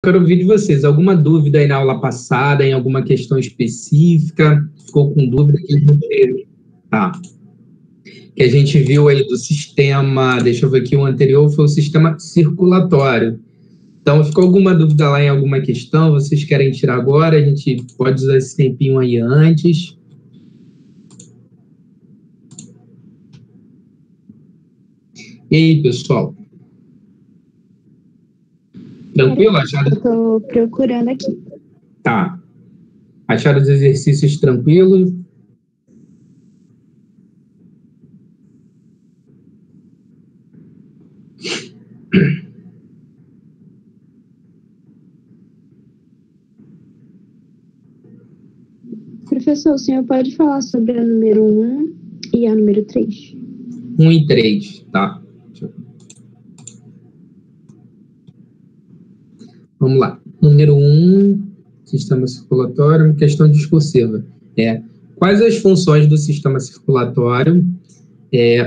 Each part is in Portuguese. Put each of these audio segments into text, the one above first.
quero ouvir de vocês. Alguma dúvida aí na aula passada, em alguma questão específica? Ficou com dúvida que a gente... Tá. Que a gente viu aí do sistema, deixa eu ver aqui, o anterior foi o sistema circulatório. Então, ficou alguma dúvida lá em alguma questão? Vocês querem tirar agora? A gente pode usar esse tempinho aí antes. E aí, pessoal? Tranquilo? Acharam? Eu estou procurando aqui. Tá. Acharam os exercícios tranquilos? Professor, o senhor pode falar sobre a número 1 e a número 3? 1 e 3, tá. Vamos lá. Número 1, sistema circulatório, questão discursiva. Quais as funções do sistema circulatório,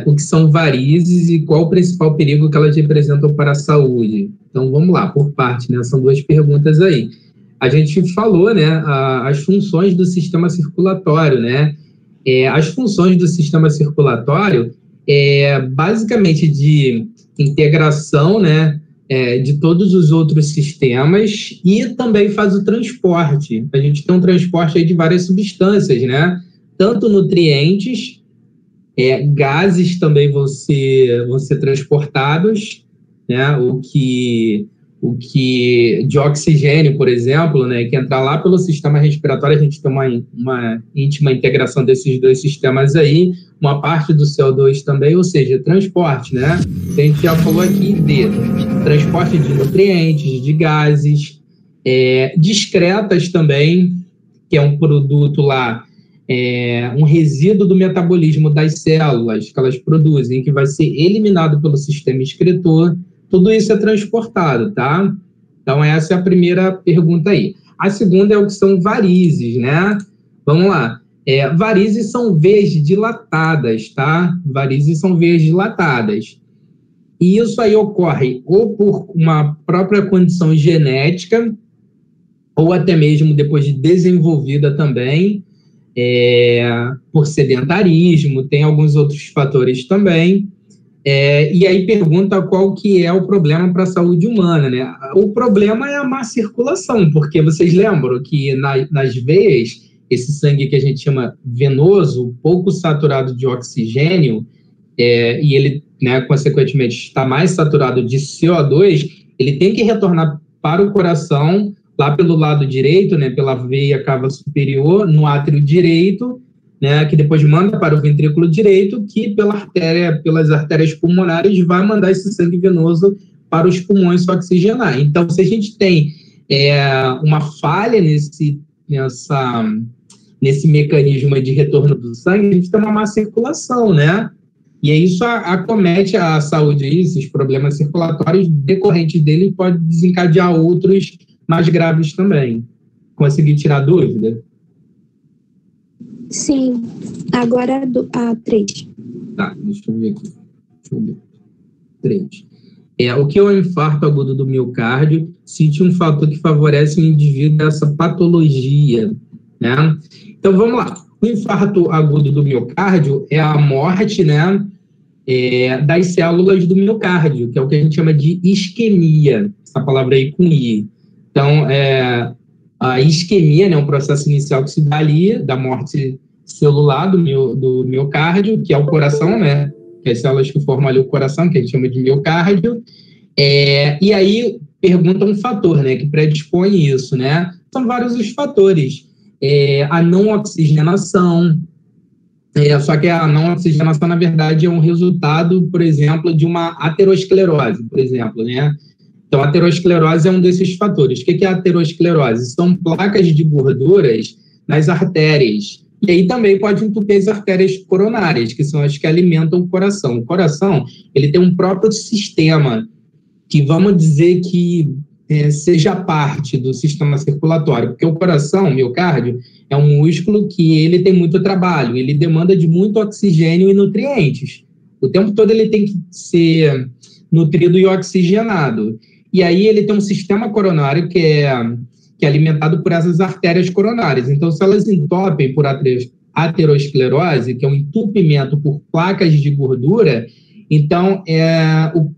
o que são varizes e qual o principal perigo que elas representam para a saúde? Então, vamos lá, por parte, né? São duas perguntas aí. A gente falou, né, as funções do sistema circulatório, né? As funções do sistema circulatório basicamente de integração, né, de todos os outros sistemas e também faz o transporte. A gente tem um transporte aí de várias substâncias, né? Tanto nutrientes, gases também vão ser transportados, né? O que de oxigênio, por exemplo, né, que entrar lá pelo sistema respiratório, a gente tem uma íntima integração desses dois sistemas aí, uma parte do CO2 também, ou seja, transporte, né? A gente já falou aqui de transporte de nutrientes, de gases, discretas também, que é um produto lá, um resíduo do metabolismo das células que elas produzem, que vai ser eliminado pelo sistema excretor. Tudo isso é transportado, tá? Então, essa é a primeira pergunta aí. A segunda é o que são varizes, né? Vamos lá. Varizes são veias dilatadas, tá? Varizes são veias dilatadas. E isso aí ocorre ou por uma própria condição genética, ou até mesmo depois de desenvolvida também, por sedentarismo, tem alguns outros fatores também. E aí pergunta qual que é o problema para a saúde humana, né? O problema é a má circulação, porque vocês lembram que nas veias, esse sangue que a gente chama venoso, pouco saturado de oxigênio, e ele, né, consequentemente, está mais saturado de CO2, ele tem que retornar para o coração, lá pelo lado direito, né, pela veia cava superior, no átrio direito, né, que depois manda para o ventrículo direito, que pelas artérias pulmonares vai mandar esse sangue venoso para os pulmões se oxigenar. Então, se a gente tem uma falha nesse mecanismo de retorno do sangue, a gente tem uma má circulação, né? E aí isso acomete a saúde, esses problemas circulatórios decorrentes dele pode desencadear outros mais graves também. Consegui tirar a dúvida? Sim. Agora a 3. Tá, deixa eu ver aqui. 3. O que é o infarto agudo do miocárdio? Cite um fator que favorece o indivíduo essa patologia, né? Então, vamos lá. O infarto agudo do miocárdio é a morte, né, das células do miocárdio, que é o que a gente chama de isquemia, essa palavra aí com I. Então, a isquemia, né, é um processo inicial que se dá ali, da morte celular do miocárdio, que é o coração, né, que é as células que formam ali o coração, que a gente chama de miocárdio, e aí pergunta um fator, né, que predispõe isso, né? São vários os fatores. A não oxigenação, só que a não oxigenação, na verdade, é um resultado, por exemplo, de uma aterosclerose, por exemplo, né? Então, a aterosclerose é um desses fatores. O que é a aterosclerose? São placas de gorduras nas artérias. E aí também pode entupir as artérias coronárias, que são as que alimentam o coração. O coração, ele tem um próprio sistema, que vamos dizer que seja parte do sistema circulatório, porque o coração, o miocárdio, é um músculo que ele tem muito trabalho, ele demanda de muito oxigênio e nutrientes. O tempo todo ele tem que ser nutrido e oxigenado. e aí ele tem um sistema coronário que é alimentado por essas artérias coronárias. Então, se elas entopem por aterosclerose, que é um entupimento por placas de gordura, então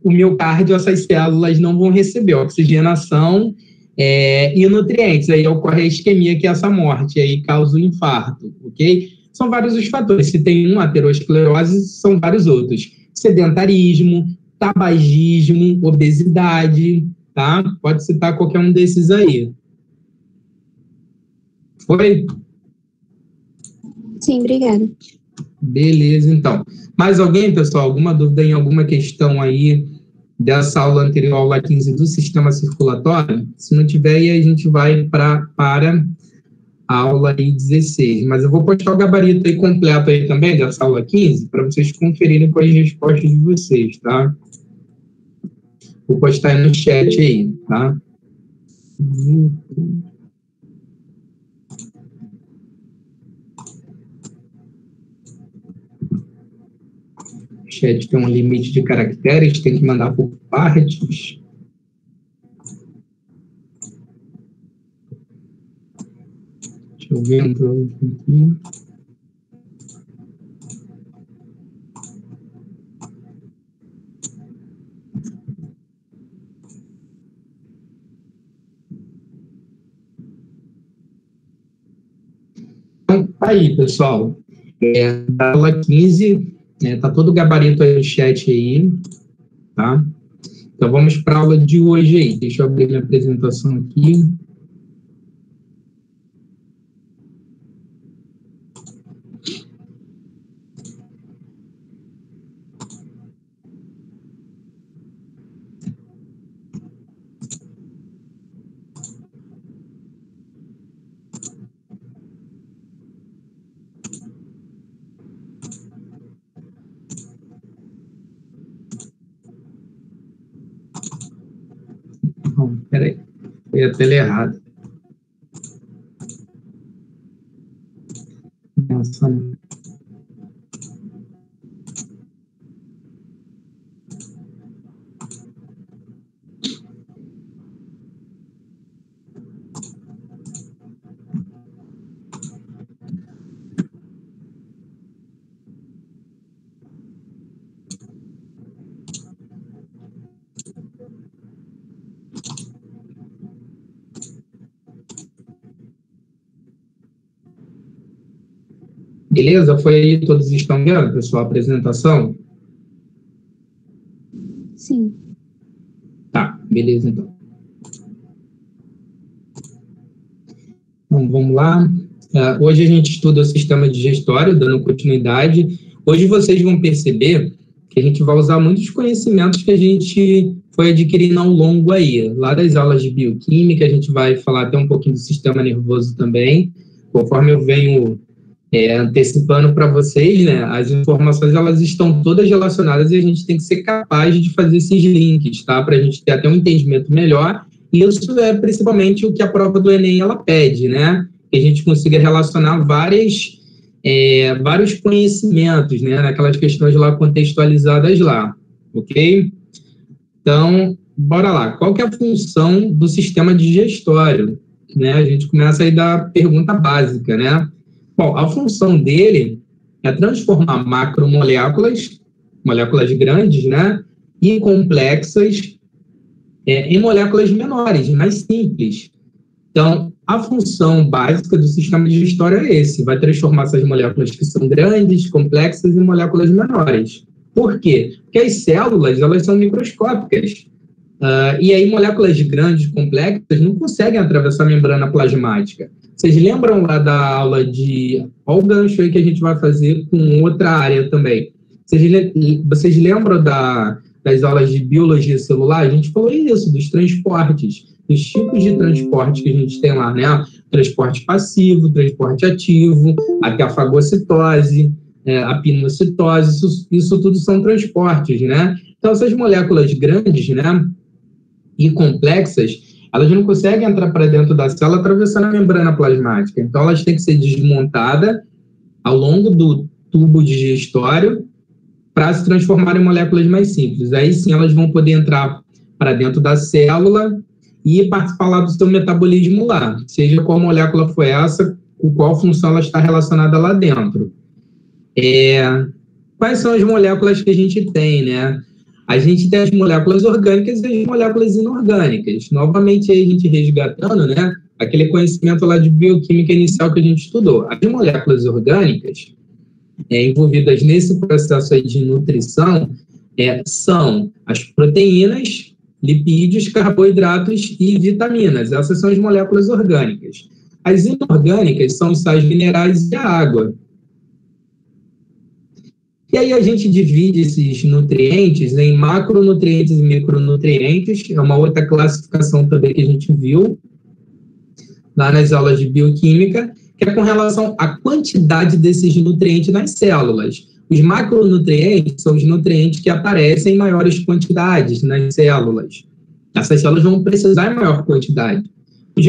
o miocárdio, essas células não vão receber oxigenação e nutrientes. Aí ocorre a isquemia, que é essa morte, aí causa o infarto, ok? São vários os fatores. Se tem uma aterosclerose, são vários outros. Sedentarismo, tabagismo, obesidade, tá? Pode citar qualquer um desses aí. Foi? Sim, obrigada. Beleza, então. Mais alguém, pessoal? Alguma dúvida em alguma questão aí dessa aula anterior, aula 15 do sistema circulatório? Se não tiver, aí a gente vai para a aula aí 16. Mas eu vou postar o gabarito aí completo aí também dessa aula 15 para vocês conferirem com as respostas de vocês, tá? Vou postar aí no chat aí, tá? O chat tem um limite de caracteres, tem que mandar por partes. Deixa eu ver aqui. Então, tá aí, pessoal. Da aula 15, tá todo o gabarito aí no chat aí, tá? Então, vamos para a aula de hoje aí. Deixa eu abrir minha apresentação aqui. Peraí, foi a tela errada. Nossa. Beleza? Foi aí, todos estão vendo, pessoal, a apresentação? Sim. Tá, beleza, então. Então, vamos lá. Hoje a gente estuda o sistema digestório, dando continuidade. Hoje vocês vão perceber que a gente vai usar muitos conhecimentos que a gente foi adquirindo ao longo aí. Lá das aulas de bioquímica, a gente vai falar até um pouquinho do sistema nervoso também. Conforme eu venho antecipando para vocês, né, as informações elas estão todas relacionadas e a gente tem que ser capaz de fazer esses links, tá? Para a gente ter até um entendimento melhor. E isso é principalmente o que a prova do Enem ela pede, né? Que a gente consiga relacionar vários conhecimentos, né? Naquelas questões lá contextualizadas lá, ok? Então, bora lá. Qual que é a função do sistema digestório? Né? A gente começa aí da pergunta básica, né? Bom, a função dele é transformar macromoléculas, moléculas grandes, né, e complexas, em moléculas menores, mais simples. Então, a função básica do sistema digestório é esse, vai transformar essas moléculas que são grandes, complexas, em moléculas menores. Por quê? Porque as células, elas são microscópicas. E aí, moléculas grandes, complexas, não conseguem atravessar a membrana plasmática. Vocês lembram lá da aula de... Olha o gancho aí que a gente vai fazer com outra área também. Vocês lembram das aulas de biologia celular? A gente falou isso, dos transportes, dos tipos de transporte que a gente tem lá, né? Transporte passivo, transporte ativo, até a fagocitose, a pinocitose, isso tudo são transportes, né? Então, essas moléculas grandes, né, e complexas, elas não conseguem entrar para dentro da célula atravessando a membrana plasmática. Então, elas têm que ser desmontadas ao longo do tubo digestório para se transformar em moléculas mais simples. Aí sim, elas vão poder entrar para dentro da célula e participar lá do seu metabolismo lá, seja qual molécula foi essa, com qual função ela está relacionada lá dentro. Quais são as moléculas que a gente tem, né? A gente tem as moléculas orgânicas e as moléculas inorgânicas. Novamente, aí a gente resgatando, né, aquele conhecimento lá de bioquímica inicial que a gente estudou. As moléculas orgânicas envolvidas nesse processo aí de nutrição são as proteínas, lipídios, carboidratos e vitaminas. Essas são as moléculas orgânicas. As inorgânicas são os sais minerais e a água. E aí a gente divide esses nutrientes em macronutrientes e micronutrientes. É uma outra classificação também que a gente viu lá nas aulas de bioquímica, que é com relação à quantidade desses nutrientes nas células. Os macronutrientes são os nutrientes que aparecem em maiores quantidades nas células. Essas células vão precisar em maior quantidade. Os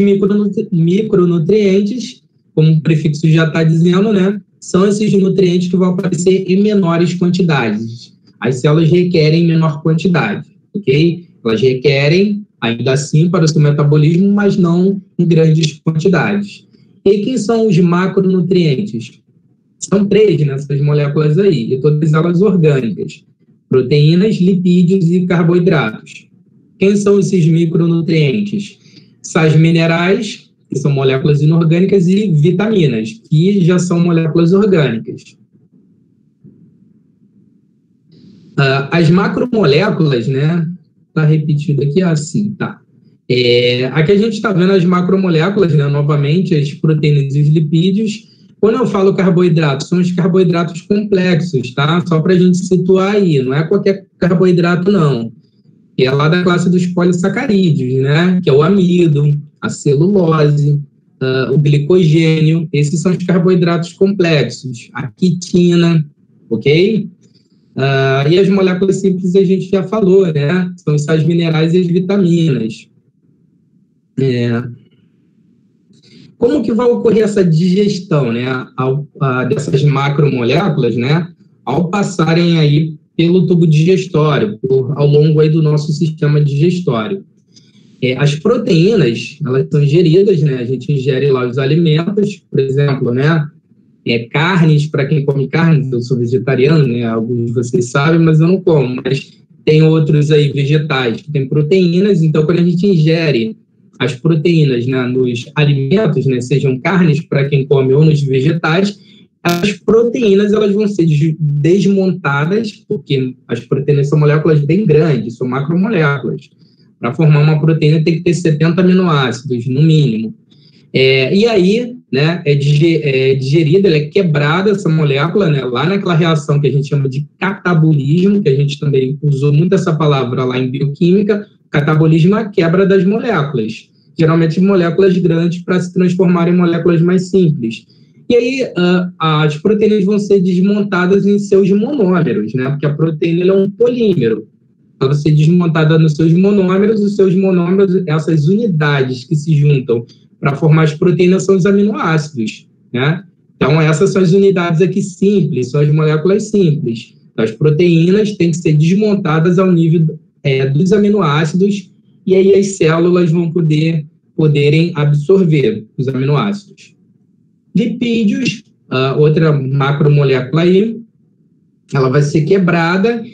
micronutrientes, como o prefixo já está dizendo, né, são esses nutrientes que vão aparecer em menores quantidades. As células requerem menor quantidade, ok? Elas requerem, ainda assim, para o seu metabolismo, mas não em grandes quantidades. E quem são os macronutrientes? São 3 nessas moléculas aí, e todas elas orgânicas. Proteínas, lipídios e carboidratos. Quem são esses micronutrientes? Sais minerais, que são moléculas inorgânicas, e vitaminas, que já são moléculas orgânicas. As macromoléculas, né? Está repetido aqui assim, tá? Aqui a gente está vendo as macromoléculas, né? Novamente, as proteínas e os lipídios. Quando eu falo carboidratos, são os carboidratos complexos, tá? Só para a gente situar aí, não é qualquer carboidrato, não. Que é lá da classe dos polissacarídeos, né? Que é o amido, a celulose, o glicogênio. Esses são os carboidratos complexos, a quitina, ok? E as moléculas simples a gente já falou, né? São os sais minerais e as vitaminas. Como que vai ocorrer essa digestão, né? Dessas macromoléculas, né? Ao passarem aí pelo tubo digestório, ao longo aí do nosso sistema digestório. As proteínas, elas são ingeridas, né? A gente ingere lá os alimentos, por exemplo, né? Carnes, para quem come carne, eu sou vegetariano, né? Alguns de vocês sabem, mas eu não como. Mas tem outros aí, vegetais, que tem proteínas. Então, quando a gente ingere as proteínas, né, nos alimentos, né, sejam carnes, para quem come, ou nos vegetais, as proteínas elas vão ser desmontadas, porque as proteínas são moléculas bem grandes, são macromoléculas. Para formar uma proteína tem que ter 70 aminoácidos, no mínimo. E aí, né, digerida, ela é quebrada, essa molécula, né, lá naquela reação que a gente chama de catabolismo, que a gente também usou muito essa palavra lá em bioquímica. Catabolismo é a quebra das moléculas, geralmente moléculas grandes para se transformar em moléculas mais simples. E aí as proteínas vão ser desmontadas em seus monômeros, né? Porque a proteína é um polímero. Ela vai ser desmontada nos seus monômeros, essas unidades que se juntam para formar as proteínas são os aminoácidos, né? Então, essas são as unidades aqui simples, são as moléculas simples. Então, as proteínas têm que ser desmontadas ao nível dos aminoácidos, e aí as células vão poderem absorver os aminoácidos. Lipídios, outra macromolécula aí, ela vai ser quebrada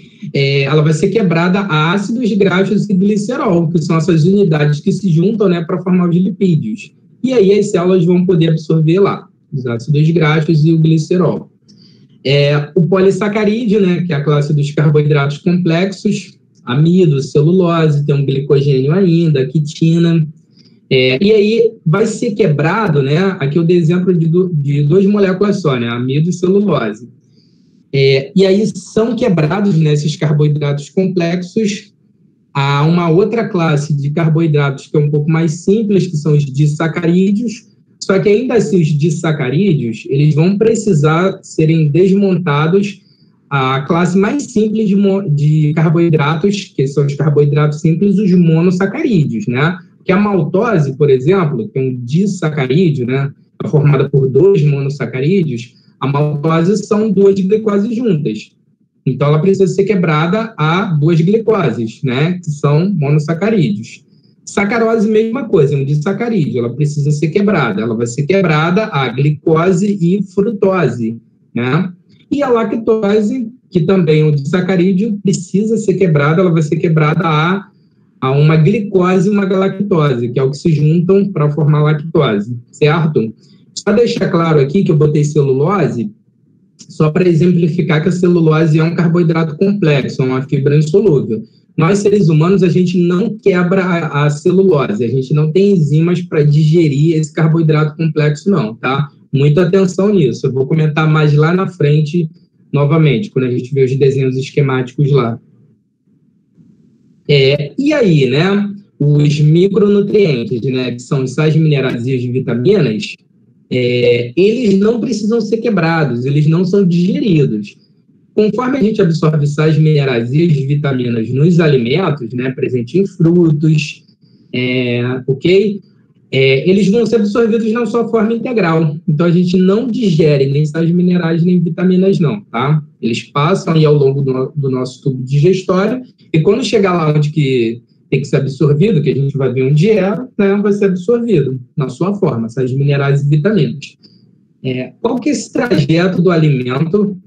a ácidos graxos e glicerol, que são essas unidades que se juntam, né, para formar os lipídios. E aí as células vão poder absorver lá os ácidos graxos e o glicerol. O polissacarídeo, né, que é a classe dos carboidratos complexos, amido, celulose, tem um glicogênio ainda, a quitina. E aí vai ser quebrado, né? Aqui eu dei exemplo de 2 moléculas só, né? Amido e celulose. E aí são quebrados, né, esses carboidratos complexos a uma outra classe de carboidratos que é um pouco mais simples, que são os disacarídeos. Só que ainda assim os disacarídeos, eles vão precisar serem desmontados a classe mais simples de carboidratos, que são os carboidratos simples, os monossacarídeos, né? Que a maltose, por exemplo, que é um disacarídeo, né? É formada por 2 monossacarídeos, a maltose são 2 glicoses juntas. Então, ela precisa ser quebrada a 2 glicoses, né, que são monossacarídeos. Sacarose, mesma coisa, é um disacarídeo, ela precisa ser quebrada. Ela vai ser quebrada a glicose e frutose, né? E a lactose, que também é um disacarídeo, precisa ser quebrada, ela vai ser quebrada a uma glicose e uma galactose, que é o que se juntam para formar lactose, certo? Só deixar claro aqui que eu botei celulose, só para exemplificar que a celulose é um carboidrato complexo, é uma fibra insolúvel. Nós, seres humanos, a gente não quebra a celulose, a gente não tem enzimas para digerir esse carboidrato complexo, não, tá? Muita atenção nisso, eu vou comentar mais lá na frente, novamente, quando a gente vê os desenhos esquemáticos lá. E aí, né, os micronutrientes, né, que são os sais minerais e as vitaminas, eles não precisam ser quebrados, eles não são digeridos. Conforme a gente absorve sais minerais e as vitaminas nos alimentos, né, presente em frutos, ok? Eles vão ser absorvidos na sua forma integral. Então, a gente não digere nem sais minerais nem vitaminas, não, tá? Eles passam aí ao longo do nosso tubo digestório e quando chegar lá onde que tem que ser absorvido, que a gente vai ver onde né, vai ser absorvido na sua forma, sais minerais e vitaminas. Qual que é esse trajeto do alimento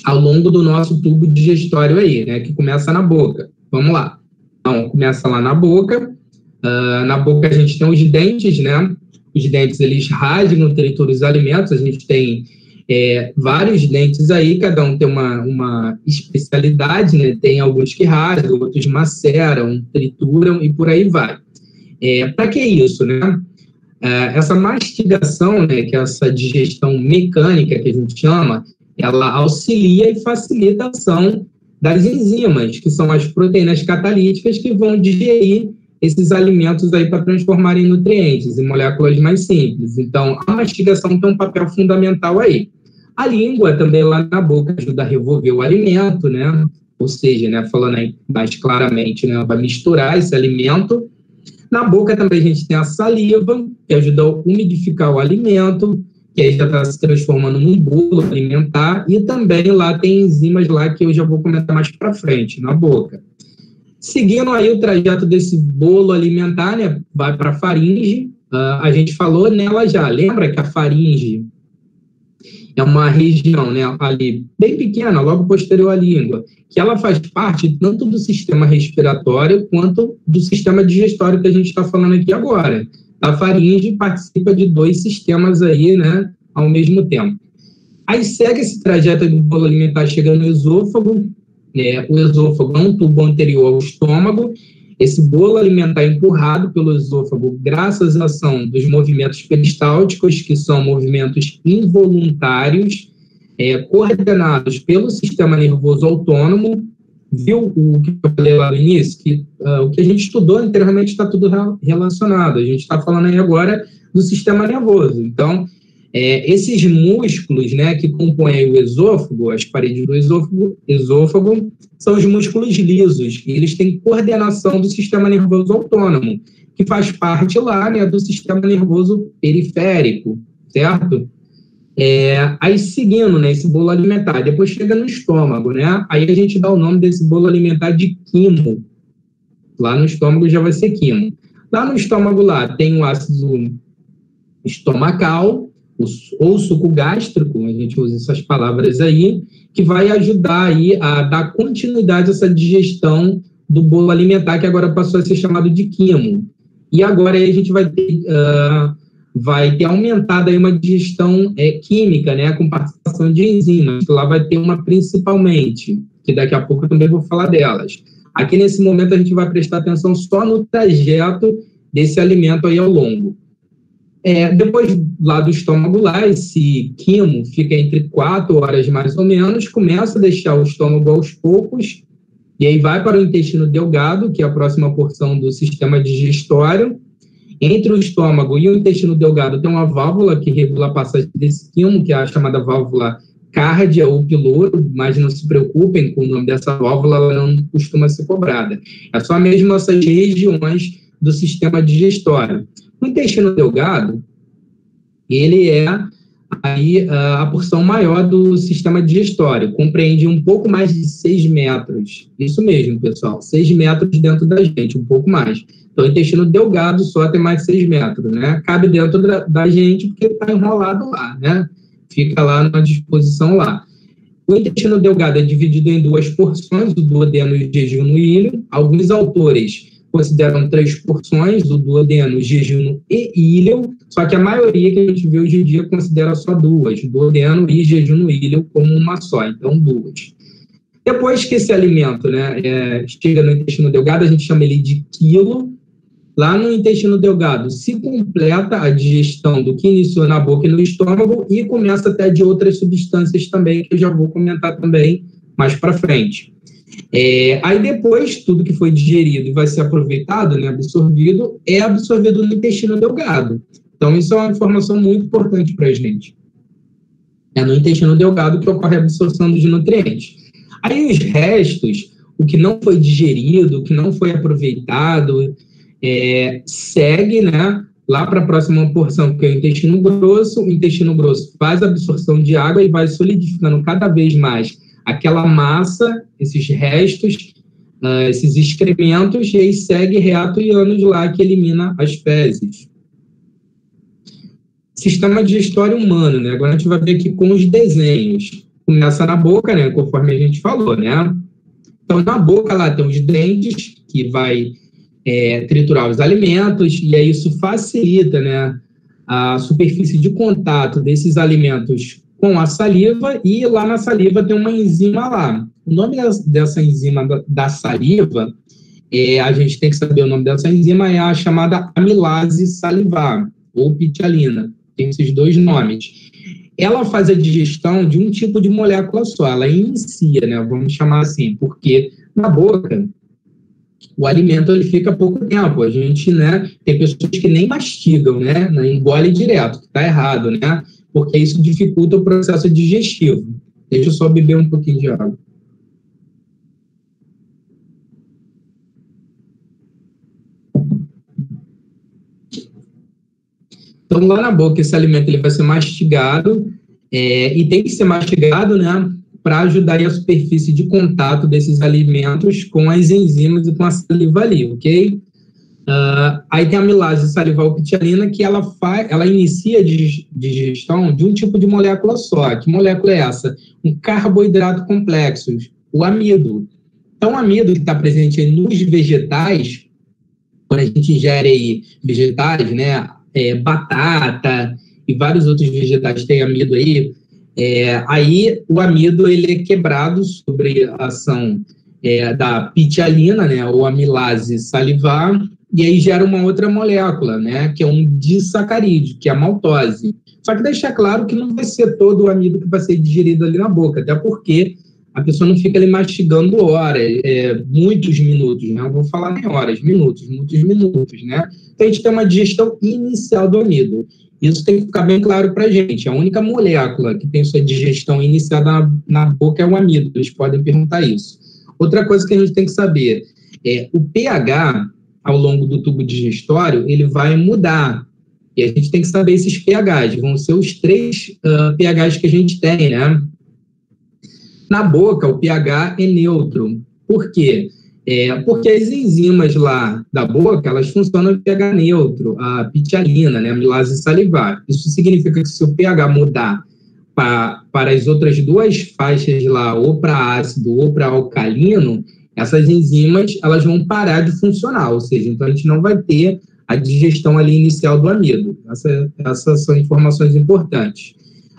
ao longo do nosso tubo digestório aí, né, que começa na boca? Vamos lá. Então, começa lá na boca. Na boca a gente tem os dentes, né? Os dentes, eles rasgam, trituram os alimentos. A gente tem vários dentes aí, cada um tem uma especialidade, né? Tem alguns que rasgam, outros maceram, trituram e por aí vai. Para que isso, né? Essa mastigação, né, que é essa digestão mecânica que a gente chama, ela auxilia e facilita a ação das enzimas, que são as proteínas catalíticas que vão digerir esses alimentos aí para transformar em nutrientes, em moléculas mais simples. Então, a mastigação tem um papel fundamental aí. A língua também lá na boca ajuda a revolver o alimento, né? Ou seja, né, falando aí mais claramente, né, vai misturar esse alimento. Na boca também a gente tem a saliva, que ajuda a umidificar o alimento, que aí já está se transformando num bolo alimentar, e também lá tem enzimas lá que eu já vou comentar mais para frente, na boca. Seguindo aí o trajeto desse bolo alimentar, né, vai para a faringe. A gente falou nela já. Lembra que a faringe é uma região, né, ali bem pequena, logo posterior à língua, que ela faz parte tanto do sistema respiratório quanto do sistema digestório que a gente está falando aqui agora. A faringe participa de 2 sistemas aí, né, ao mesmo tempo. Aí segue esse trajeto do bolo alimentar chegando no esôfago. O esôfago é um tubo anterior ao estômago. Esse bolo alimentar é empurrado pelo esôfago graças à ação dos movimentos peristálticos, que são movimentos involuntários, coordenados pelo sistema nervoso autônomo. Viu o que eu falei lá no início? Que o que a gente estudou anteriormente está tudo relacionado. A gente está falando aí agora do sistema nervoso. Então, esses músculos, né, que compõem o esôfago, as paredes do esôfago, são os músculos lisos, e eles têm coordenação do sistema nervoso autônomo, que faz parte lá, né, do sistema nervoso periférico, certo? Aí seguindo, né, esse bolo alimentar, depois chega no estômago, né? Aí a gente dá o nome desse bolo alimentar de quimo. Lá no estômago já vai ser quimo. Lá no estômago lá tem o ácido estomacal, ou suco gástrico, a gente usa essas palavras aí, que vai ajudar aí a dar continuidade a essa digestão do bolo alimentar, que agora passou a ser chamado de quimo. E agora aí a gente vai ter aumentado aí uma digestão química, né, com participação de enzimas, que lá vai ter uma principalmente, que daqui a pouco eu também vou falar delas. Aqui nesse momento a gente vai prestar atenção só no trajeto desse alimento aí ao longo. Depois, lá do estômago, lá, esse quimo fica entre 4 horas mais ou menos, começa a deixar o estômago aos poucos, e aí vai para o intestino delgado, que é a próxima porção do sistema digestório. Entre o estômago e o intestino delgado tem uma válvula que regula a passagem desse quimo, que é a chamada válvula cárdia ou piloro, mas não se preocupem com o nome dessa válvula, ela não costuma ser cobrada. É só mesmo essas regiões do sistema digestório. O intestino delgado, ele é aí a porção maior do sistema digestório compreende um pouco mais de 6 metros. Isso mesmo, pessoal, 6 metros dentro da gente, um pouco mais. Então, o intestino delgado só tem mais de 6 metros, né? Cabe dentro da gente porque está enrolado lá, né? Fica lá na disposição lá. O intestino delgado é dividido em 2 porções, o duodeno e o jejunum e íleo. Alguns autores consideram 3 porções, o duodeno, jejunum e íleo, só que a maioria que a gente vê hoje em dia considera só 2, duodeno e jejunum e íleo como uma só, então 2. Depois que esse alimento, né, chega no intestino delgado, a gente chama ele de quilo. Lá no intestino delgado se completa a digestão do que iniciou na boca e no estômago e começa até de outras substâncias também, que eu já vou comentar também mais para frente. Aí depois, tudo que foi digerido e vai ser aproveitado, né, absorvido, é absorvido no intestino delgado. Então, isso é uma informação muito importante para a gente. É no intestino delgado que ocorre a absorção dos nutrientes. Aí os restos, o que não foi digerido, o que não foi aproveitado, segue, né, lá para a próxima porção, que é o intestino grosso. O intestino grosso faz a absorção de água e vai solidificando cada vez mais aquela massa, esses restos, esses excrementos, e aí segue reato e ânus lá, que elimina as fezes. Sistema digestório humano, né? Agora a gente vai ver aqui com os desenhos. Começa na boca, né, conforme a gente falou, né? Então, na boca lá tem os dentes, que vai triturar os alimentos, e aí isso facilita, né, a superfície de contato desses alimentos com a saliva, e lá na saliva tem uma enzima lá. O nome dessa enzima da saliva, a gente tem que saber o nome dessa enzima, é a chamada amilase salivar, ou pitialina, tem esses 2 nomes. Ela faz a digestão de um tipo de molécula só, ela inicia, né, vamos chamar assim, porque na boca o alimento ele fica pouco tempo. A gente, né, tem pessoas que nem mastigam, né, engole direto, que está errado, né, porque isso dificulta o processo digestivo. Deixa eu só beber um pouquinho de água. Então, lá na boca, esse alimento ele vai ser mastigado, e tem que ser mastigado, né, para ajudar a superfície de contato desses alimentos com as enzimas e com a saliva ali, ok? Aí tem a amilase salival pitialina, que ela inicia a digestão de um tipo de molécula só. Que molécula é essa? Um carboidrato complexo, o amido. Então, o amido que está presente aí nos vegetais, quando a gente ingere aí vegetais, né, batata e vários outros vegetais têm amido aí, aí o amido ele é quebrado sobre a ação da pitialina, né, ou amilase salivar, e aí gera uma outra molécula, né, que é um disacarídeo, que é a maltose. Só que deixar claro que não vai ser todo o amido que vai ser digerido ali na boca, até porque a pessoa não fica ali mastigando horas, muitos minutos, né, eu vou falar nem horas, muitos minutos, né. Então a gente tem uma digestão inicial do amido. Isso tem que ficar bem claro para a gente. A única molécula que tem sua digestão iniciada na boca é o amido. Eles podem perguntar isso. Outra coisa que a gente tem que saber o pH, ao longo do tubo digestório, ele vai mudar. E a gente tem que saber esses pHs. Vão ser os 3 pHs que a gente tem, né? Na boca, o pH é neutro. Por quê? Porque as enzimas lá da boca, elas funcionam em pH neutro, a pitialina, né, a amilase salivar. Isso significa que se o pH mudar para as outras 2 faixas lá, ou para ácido ou para alcalino, essas enzimas elas vão parar de funcionar, ou seja, então a gente não vai ter a digestão ali inicial do amido. Essas são informações importantes.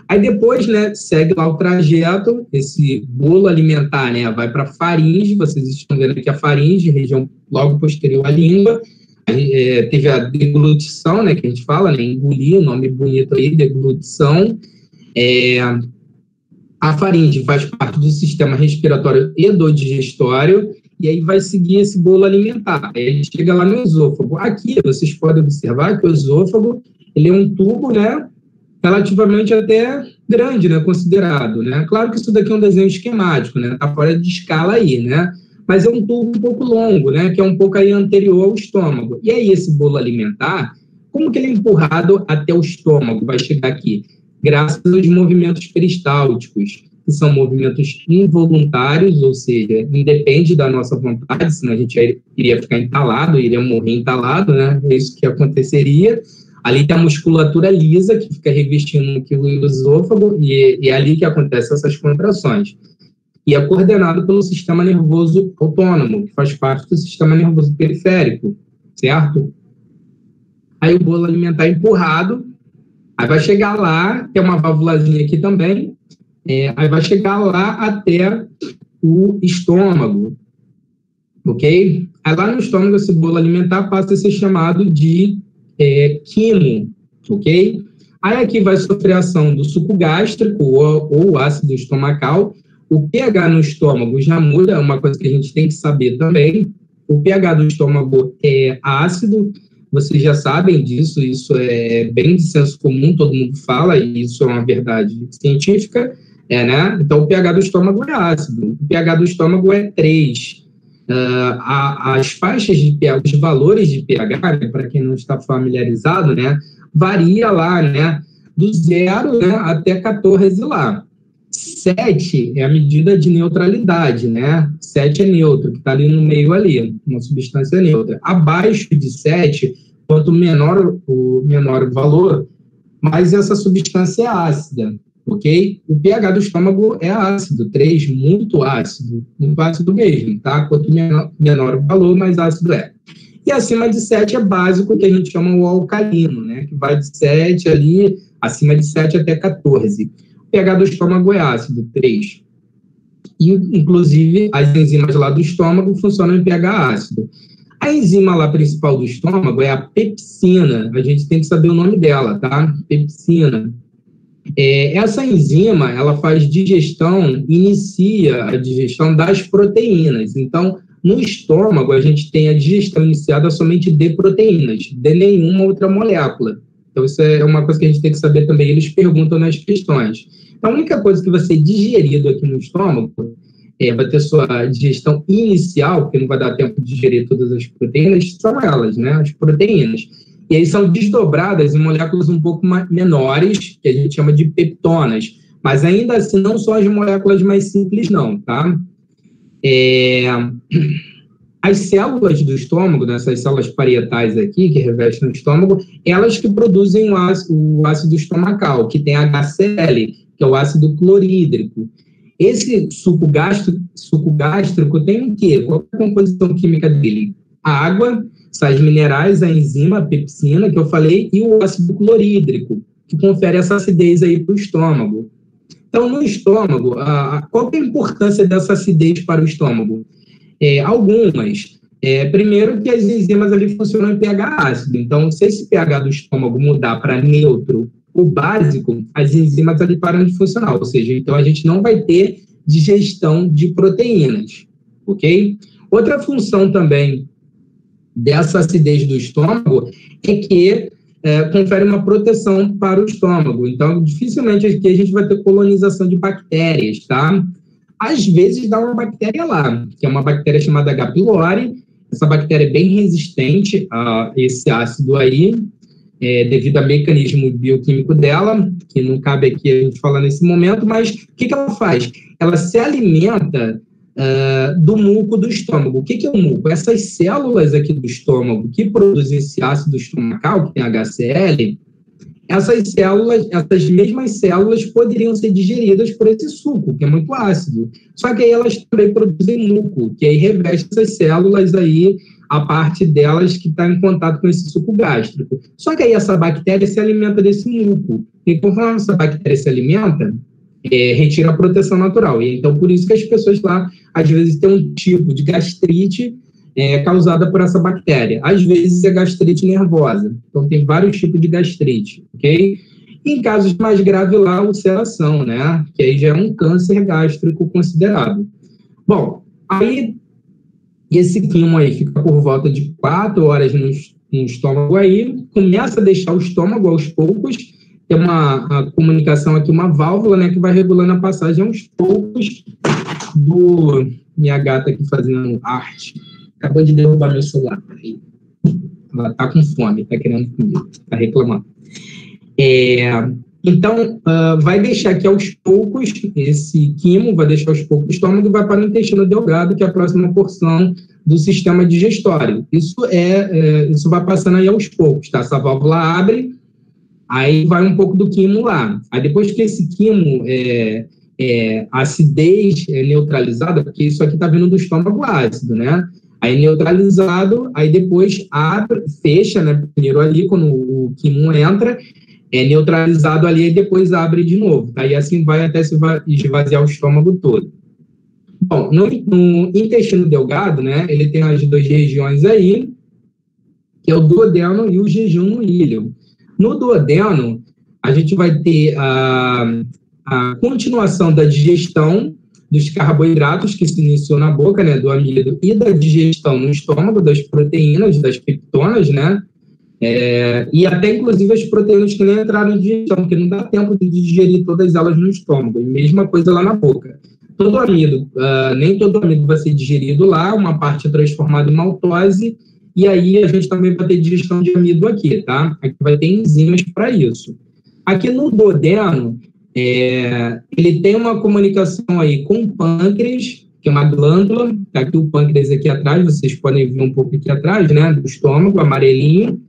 Aí depois, né, segue lá o trajeto, esse bolo alimentar, né, vai para a faringe, vocês estão vendo aqui a faringe, região logo posterior à língua. Teve a deglutição, né, que a gente fala, né, engolir, o nome bonito aí, deglutição. A faringe faz parte do sistema respiratório e do digestório, e aí vai seguir esse bolo alimentar. Aí a gente chega lá no esôfago. Aqui, vocês podem observar que o esôfago, ele é um tubo, né, relativamente até grande, né, considerado, né? Claro que isso daqui é um desenho esquemático, né? Tá fora de escala aí, né? Mas é um tubo um pouco longo, né? Que é um pouco aí anterior ao estômago. E aí esse bolo alimentar, como que ele é empurrado até o estômago? Vai chegar aqui. graças aos movimentos peristálticos, que são movimentos involuntários, ou seja, independe da nossa vontade, senão a gente iria ficar entalado, iria morrer entalado, né? É isso que aconteceria. Ali tem a musculatura lisa, que fica revestindo aquilo no esôfago, e é ali que acontecem essas contrações. E é coordenado pelo sistema nervoso autônomo, que faz parte do sistema nervoso periférico, certo? Aí o bolo alimentar é empurrado, aí vai chegar lá, tem uma válvulazinha aqui também, aí vai chegar lá até o estômago, ok? Aí lá no estômago, esse bolo alimentar passa a ser chamado de quimo, ok? Aí aqui vai sofrer a ação do suco gástrico ou ácido estomacal. O pH no estômago já muda, é uma coisa que a gente tem que saber também. O pH do estômago é ácido, vocês já sabem disso, isso é bem de senso comum, todo mundo fala, e isso é uma verdade científica, né? Então, o pH do estômago é ácido, o pH do estômago é 3. As faixas de pH, os valores de pH, né, para quem não está familiarizado, né, varia lá, né, do 0, né, até 14 lá. 7 é a medida de neutralidade, né? 7 é neutro, que está ali no meio ali, uma substância neutra. Abaixo de 7, quanto menor o valor, mais essa substância é ácida, ok? O pH do estômago é ácido, 3, muito ácido mesmo, tá? Quanto menor o valor, mais ácido é. E acima de 7 é básico, que a gente chama o alcalino, né? Que vai de 7 ali, acima de 7 até 14. O pH do estômago é ácido, 3. E, inclusive, as enzimas lá do estômago funcionam em pH ácido. A enzima lá principal do estômago é a pepsina. A gente tem que saber o nome dela, tá? Pepsina. Essa enzima, ela faz digestão, inicia a digestão das proteínas. Então, no estômago, a gente tem a digestão iniciada somente de proteínas, de nenhuma outra molécula. Então, isso é uma coisa que a gente tem que saber também. Eles perguntam nas questões. Então, a única coisa que vai ser digerido aqui no estômago vai ter sua digestão inicial, porque não vai dar tempo de digerir todas as proteínas, são elas, né? As proteínas. E aí são desdobradas em moléculas um pouco menores, que a gente chama de peptonas. Mas ainda assim, não são as moléculas mais simples, não, tá? As células do estômago, essas células parietais aqui, que revestem o estômago, elas que produzem o ácido estomacal, que tem HCl, que é o ácido clorídrico. Esse suco gástrico tem o quê? Qual é a composição química dele? A água, sais minerais, a enzima, a pepsina, que eu falei, e o ácido clorídrico, que confere essa acidez aí para o estômago. Então, no estômago, qual é a importância dessa acidez para o estômago? Algumas. Primeiro, que as enzimas ali funcionam em pH ácido. Então, se esse pH do estômago mudar para neutro ou básico, as enzimas ali param de funcionar. Ou seja, então a gente não vai ter digestão de proteínas, ok? Outra função também dessa acidez do estômago é que confere uma proteção para o estômago. Então, dificilmente aqui a gente vai ter colonização de bactérias, tá? Às vezes dá uma bactéria lá, que é uma bactéria chamada H. pylori. Essa bactéria é bem resistente a esse ácido aí, devido ao mecanismo bioquímico dela, que não cabe aqui a gente falar nesse momento, mas o que ela faz? Ela se alimenta do muco do estômago. O que é o muco? Essas células aqui do estômago que produzem esse ácido estomacal, que tem HCl, essas mesmas células poderiam ser digeridas por esse suco, que é muito ácido. Só que aí elas também produzem muco, que aí reveste essas células aí, a parte delas que está em contato com esse suco gástrico. Só que aí essa bactéria se alimenta desse muco. E conforme essa bactéria se alimenta, retira a proteção natural. E então, por isso que as pessoas lá, às vezes, têm um tipo de gastrite causada por essa bactéria. Às vezes é gastrite nervosa. Então, tem vários tipos de gastrite, ok? E em casos mais graves lá, ulceração, né? Que aí já é um câncer gástrico considerado. Bom, aí esse quimo aí fica por volta de 4 horas no estômago aí, começa a deixar o estômago aos poucos, tem uma comunicação aqui, uma válvula, né, que vai regulando a passagem aos poucos do... Minha gata aqui fazendo arte. Acabou de derrubar meu celular. Ela tá com fome, tá querendo comer, tá reclamando. Então, vai deixar que aos poucos, esse quimo vai deixar aos poucos o estômago e vai para o intestino delgado, que é a próxima porção do sistema digestório. Isso vai passando aí aos poucos, tá? Essa válvula abre, aí vai um pouco do quimo lá. Aí depois que esse quimo, a acidez é neutralizada, porque isso aqui está vindo do estômago ácido, né? Aí neutralizado, aí depois abre, fecha, né? Primeiro ali, quando o quimo entra, é neutralizado ali e depois abre de novo. Tá? E assim vai até se esvaziar o estômago todo. Bom, no intestino delgado, né, ele tem as duas regiões aí, que é o duodeno e o jejum no íleo. No duodeno, a gente vai ter a continuação da digestão dos carboidratos que se iniciou na boca, né, do amido, e da digestão no estômago das proteínas, das peptonas, né, e até, inclusive, as proteínas que nem entraram em digestão, porque não dá tempo de digerir todas elas no estômago. E mesma coisa lá na boca. Todo amido, nem todo amido vai ser digerido lá, uma parte é transformada em maltose, e aí a gente também vai ter digestão de amido aqui, tá? Aqui vai ter enzimas para isso. Aqui no duodeno, ele tem uma comunicação aí com o pâncreas, que é uma glândula, tá aqui o pâncreas aqui atrás, vocês podem ver um pouco aqui atrás, né, do estômago, amarelinho.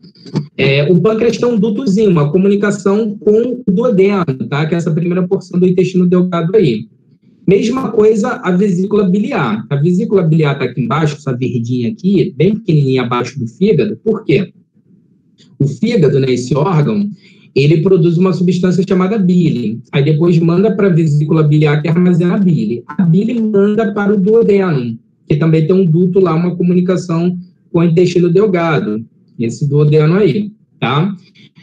O pâncreas tem um dutozinho, uma comunicação com o duodeno, tá, que é essa primeira porção do intestino delgado aí. Mesma coisa a vesícula biliar. A vesícula biliar está aqui embaixo, essa verdinha aqui, bem pequenininha abaixo do fígado. Por quê? O fígado, né, esse órgão, ele produz uma substância chamada bile. Aí depois manda para a vesícula biliar que armazena a bile. A bile manda para o duodeno, que também tem um duto lá, uma comunicação com o intestino delgado. Esse duodeno aí, tá?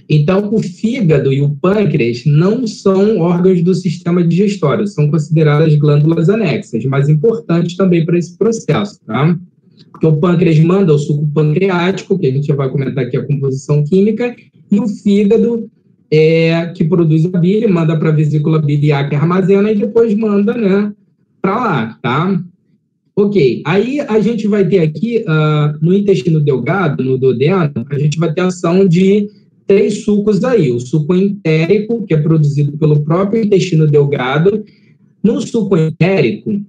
Então, o fígado e o pâncreas não são órgãos do sistema digestório, são consideradas glândulas anexas, mas importantes também para esse processo, tá? Porque o pâncreas manda o suco pancreático, que a gente já vai comentar aqui a composição química, e o fígado, que produz a bile, manda para a vesícula biliar que armazena e depois manda, né, para lá, tá? Ok, aí a gente vai ter aqui, no intestino delgado, no duodeno, a gente vai ter a ação de 3 sucos aí. O suco entérico, que é produzido pelo próprio intestino delgado. No suco entérico,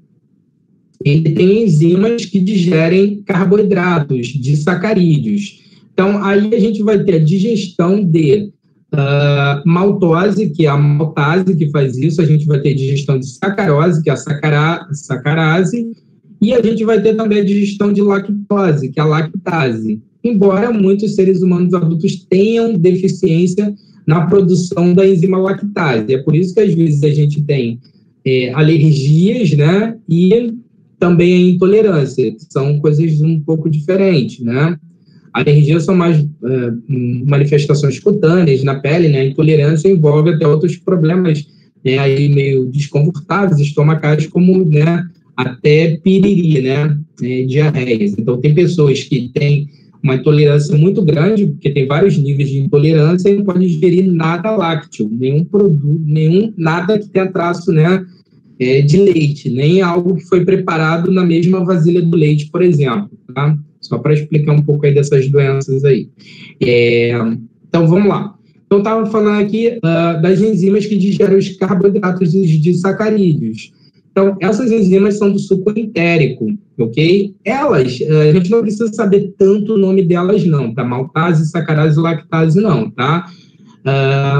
ele tem enzimas que digerem carboidratos, disacarídeos. Então, aí a gente vai ter a digestão de maltose, que é a maltase que faz isso. A gente vai ter a digestão de sacarose, que é a sacarase. E a gente vai ter também a digestão de lactose, que é a lactase. Embora muitos seres humanos adultos tenham deficiência na produção da enzima lactase. É por isso que, às vezes, a gente tem alergias, né? E também a intolerância, que são coisas um pouco diferentes, né? Alergias são mais manifestações cutâneas na pele, né? A intolerância envolve até outros problemas, né, aí meio desconfortáveis, estomacais, como, né, até piriri, né, diarreias. Então, tem pessoas que têm uma intolerância muito grande, porque tem vários níveis de intolerância, e não pode ingerir nada lácteo, nenhum produto, nada que tenha traço, né, de leite, nem algo que foi preparado na mesma vasilha do leite, por exemplo, tá? Só para explicar um pouco aí dessas doenças aí. Então, vamos lá. Então, estava falando aqui das enzimas que digerem os carboidratos de sacarídeos. Então, essas enzimas são do suco entérico, ok? Elas, a gente não precisa saber tanto o nome delas, não, tá? Maltase, sacarase e lactase, não, tá?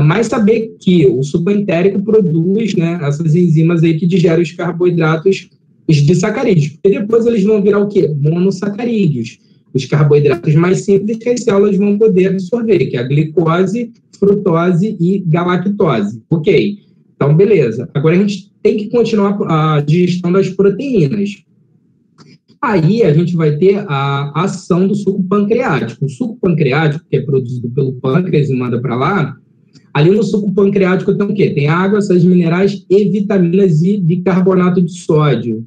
Mas saber que o suco entérico produz, né, essas enzimas aí que digerem os carboidratos de sacarídeos. E depois eles vão virar o quê? Monossacarídeos. Os carboidratos mais simples que as células vão poder absorver, que é a glicose, frutose e galactose. Ok? Então, beleza. Agora a gente tem que continuar a digestão das proteínas. Aí a gente vai ter a ação do suco pancreático. O suco pancreático, que é produzido pelo pâncreas e manda para lá, ali no suco pancreático tem o quê? Tem água, sais minerais e vitaminas e bicarbonato de sódio.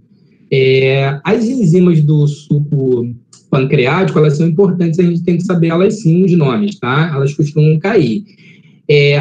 As enzimas do suco pancreático, elas são importantes, a gente tem que saber elas sim, os nomes, tá? Elas costumam cair.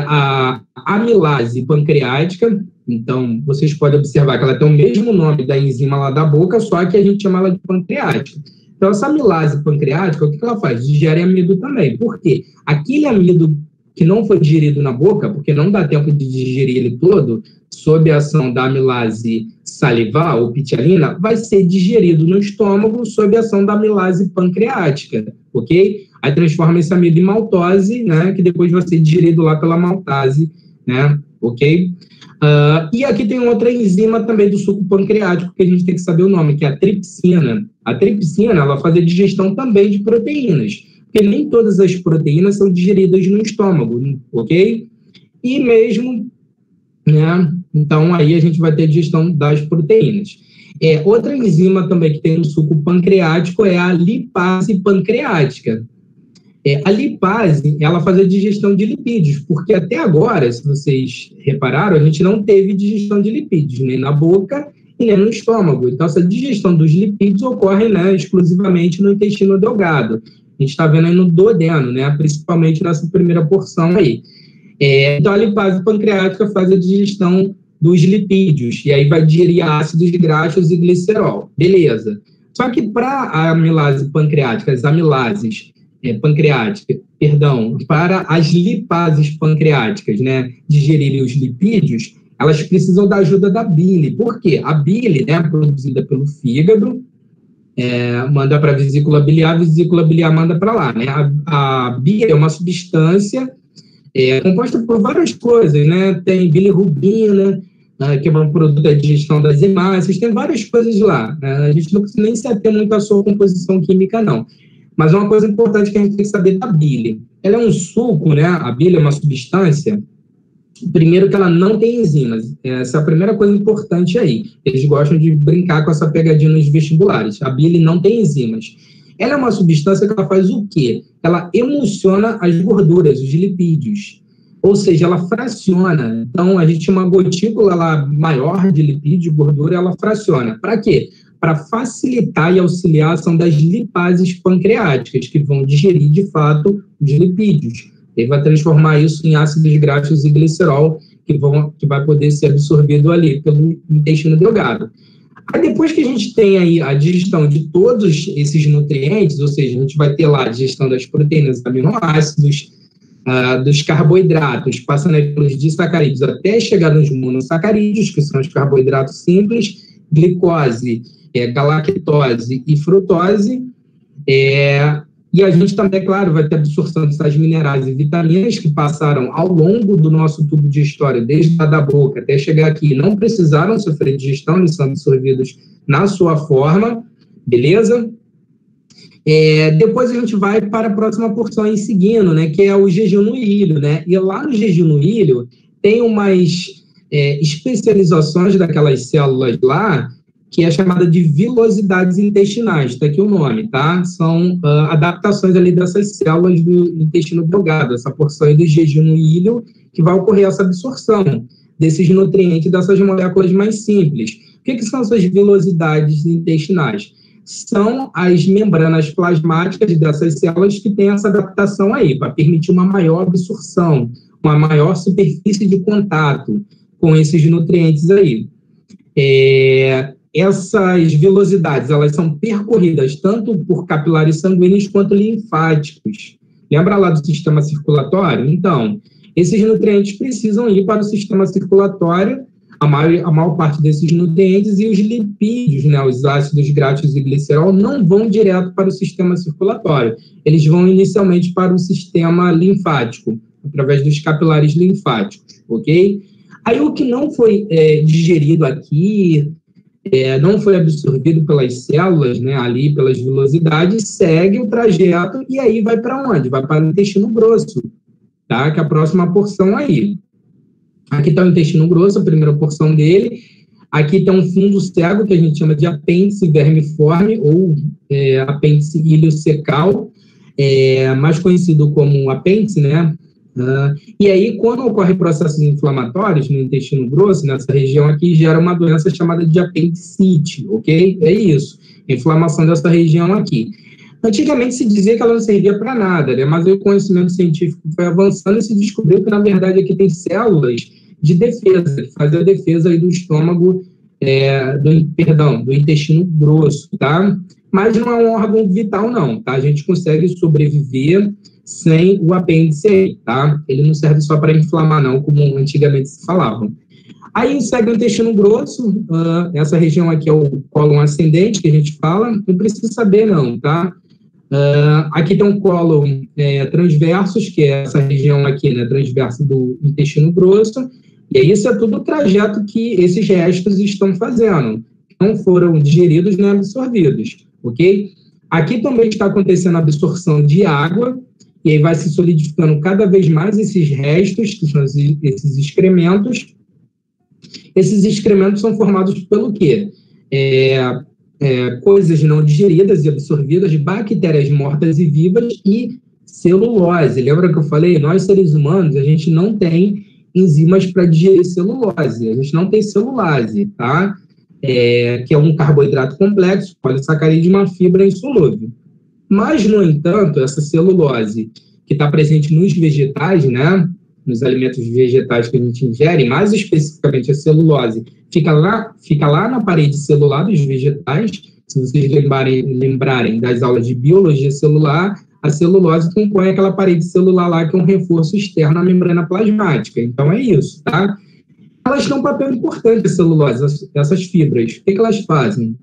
A amilase pancreática, então, vocês podem observar que ela tem o mesmo nome da enzima lá da boca, só que a gente chama ela de pancreática. Então, essa amilase pancreática, o que ela faz? Digere amido também. Por quê? Aquele amido que não foi digerido na boca, porque não dá tempo de digerir ele todo, sob a ação da amilase salivar ou pitialina, vai ser digerido no estômago sob a ação da amilase pancreática, ok? Aí transforma esse amido em maltose, né, que depois vai ser digerido lá pela maltase, né, ok? E aqui tem outra enzima também do suco pancreático que a gente tem que saber o nome, que é a tripsina. A tripsina, ela faz a digestão também de proteínas, porque nem todas as proteínas são digeridas no estômago, ok? E mesmo, né, então aí a gente vai ter a digestão das proteínas. Outra enzima também que tem no suco pancreático é a lipase pancreática. A lipase, ela faz a digestão de lipídios, porque até agora, se vocês repararam, a gente não teve digestão de lipídios, nem na boca e nem no estômago. Então, essa digestão dos lipídios ocorre, né, exclusivamente no intestino delgado. A gente está vendo aí no duodeno, né, principalmente nessa primeira porção aí. Então, a lipase pancreática faz a digestão dos lipídios, e aí vai digerir ácidos graxos e glicerol. Beleza. Só que para a amilase pancreática, as amilases para as lipases pancreáticas, né, digerirem os lipídios, elas precisam da ajuda da bile. Por quê? A bile, né, produzida pelo fígado, manda para a vesícula biliar manda para lá, né? A bile é uma substância composta por várias coisas, né? Tem bilirrubina, que é um produto da digestão das hemácias, tem várias coisas lá. A gente não precisa nem se ater muito à sua composição química, não. Mas uma coisa importante que a gente tem que saber da bile. Ela é um suco, né? A bile é uma substância, primeiro que ela não tem enzimas. Essa é a primeira coisa importante aí. Eles gostam de brincar com essa pegadinha nos vestibulares. A bile não tem enzimas. Ela é uma substância que ela faz o quê? Ela emulsiona as gorduras, os lipídios. Ou seja, ela fraciona. Então, a gente tinha uma gotícula lá maior de lipídio, de gordura, ela fraciona. Para quê? Para facilitar e auxiliar a ação das lipases pancreáticas, que vão digerir, de fato, os lipídios. Ele vai transformar isso em ácidos graxos e glicerol, que vai poder ser absorvido ali pelo intestino delgado. Aí, depois que a gente tem aí a digestão de todos esses nutrientes, ou seja, a gente vai ter lá a digestão das proteínas, aminoácidos, dos carboidratos, passando pelos disacarídeos até chegar nos monossacarídeos, que são os carboidratos simples, glicose, galactose e frutose, e a gente também, é claro, vai ter absorção de sais minerais e vitaminas que passaram ao longo do nosso tubo digestório, desde a da boca até chegar aqui, não precisaram sofrer digestão, eles são absorvidos na sua forma, beleza? Depois a gente vai para a próxima porção em seguindo, né, que é o jejum no ilho, né? E lá no jejum no ilho tem umas especializações daquelas células lá, que é chamada de vilosidades intestinais, está aqui o nome, tá? São adaptações ali dessas células do intestino delgado, essa porção aí do jejum no ilho, que vai ocorrer essa absorção desses nutrientes, dessas moléculas mais simples. O que são essas vilosidades intestinais? São as membranas plasmáticas dessas células que têm essa adaptação aí, para permitir uma maior absorção, uma maior superfície de contato com esses nutrientes aí. Essas velocidades, elas são percorridas tanto por capilares sanguíneos quanto linfáticos. Lembra lá do sistema circulatório? Então, esses nutrientes precisam ir para o sistema circulatório, a maior parte desses nutrientes, e os lipídios, né, os ácidos graxos e glicerol, não vão direto para o sistema circulatório. Eles vão inicialmente para o sistema linfático, através dos capilares linfáticos, ok? Aí o que não foi digerido aqui, não foi absorvido pelas células, né, ali pelas vilosidades, segue o trajeto e aí vai para onde? Vai para o intestino grosso, tá? Que é a próxima porção aí. Aqui está o intestino grosso, a primeira porção dele. Aqui tem um fundo cego, que a gente chama de apêndice vermiforme, ou apêndice iliocecal, mais conhecido como apêndice, né? E aí, quando ocorrem processos inflamatórios no intestino grosso, nessa região aqui, gera uma doença chamada de apendicite, ok? É isso, inflamação dessa região aqui. Antigamente se dizia que ela não servia para nada, né? Mas o conhecimento científico foi avançando e se descobriu que, na verdade, aqui tem células de defesa, que fazem a defesa aí do estômago, do intestino grosso, tá? Mas não é um órgão vital, não, tá? A gente consegue sobreviver sem o apêndice aí, tá? Ele não serve só para inflamar, não, como antigamente se falava. Aí segue o intestino grosso, essa região aqui é o cólon ascendente, que a gente fala, não precisa saber, não, tá? Aqui tem um cólon transversus, que é essa região aqui, né, transversa do intestino grosso, e aí isso é tudo o trajeto que esses restos estão fazendo, não foram digeridos nem absorvidos, ok? Aqui também está acontecendo a absorção de água, e aí vai se solidificando cada vez mais esses restos, que são esses excrementos. Esses excrementos são formados pelo quê? Coisas não digeridas e absorvidas, bactérias mortas e vivas e celulose. Lembra que eu falei? Nós, seres humanos, a gente não tem enzimas para digerir celulose, a gente não tem celulase, tá? Que é um carboidrato complexo, polissacarídeo e uma fibra insolúvel. Mas, no entanto, essa celulose que está presente nos vegetais, né, nos alimentos vegetais que a gente ingere, mais especificamente a celulose, fica lá na parede celular dos vegetais. Se vocês lembrarem das aulas de biologia celular, a celulose compõe aquela parede celular lá que é um reforço externo à membrana plasmática. Então, é isso, tá? Elas têm um papel importante, a celulose, essas fibras. O que elas fazem?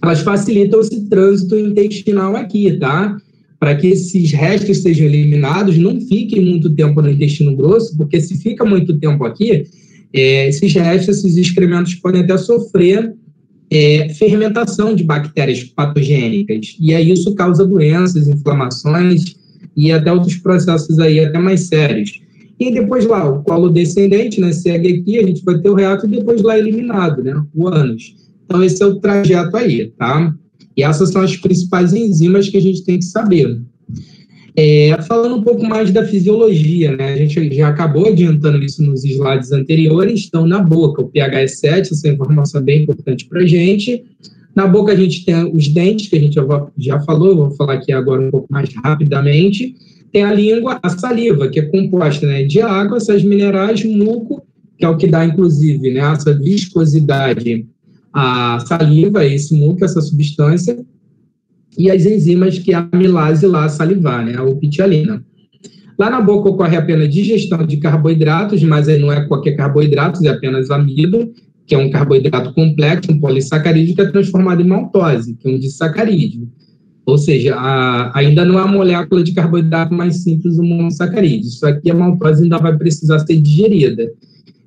Elas facilitam esse trânsito intestinal aqui, tá? Para que esses restos sejam eliminados, não fiquem muito tempo no intestino grosso, porque se fica muito tempo aqui, esses restos, esses excrementos podem até sofrer fermentação de bactérias patogênicas, e aí isso causa doenças, inflamações e até outros processos aí até mais sérios. E depois lá, o colo descendente, né, segue aqui, a gente vai ter o reato e depois lá eliminado, né, o ânus. Então, esse é o trajeto aí, tá? E essas são as principais enzimas que a gente tem que saber. Falando um pouco mais da fisiologia, né? A gente já acabou adiantando isso nos slides anteriores. Então, na boca, o pH é 7, essa informação é bem importante para a gente. Na boca, a gente tem os dentes, que a gente já falou, vou falar aqui agora um pouco mais rapidamente. Tem a língua, a saliva, que é composta, né, de água, sais minerais, muco, que é o que dá, inclusive, né, essa viscosidade. A saliva, esse muco, essa substância, e as enzimas que é a amilase lá salivar, né, a opitialina. Lá na boca ocorre apenas digestão de carboidratos, mas aí não é qualquer carboidrato, é apenas amido, que é um carboidrato complexo, um polissacarídeo, que é transformado em maltose, que é um disacarídeo. Ou seja, ainda não é a molécula de carboidrato mais simples do monossacarídeo. Isso aqui, a maltose ainda vai precisar ser digerida.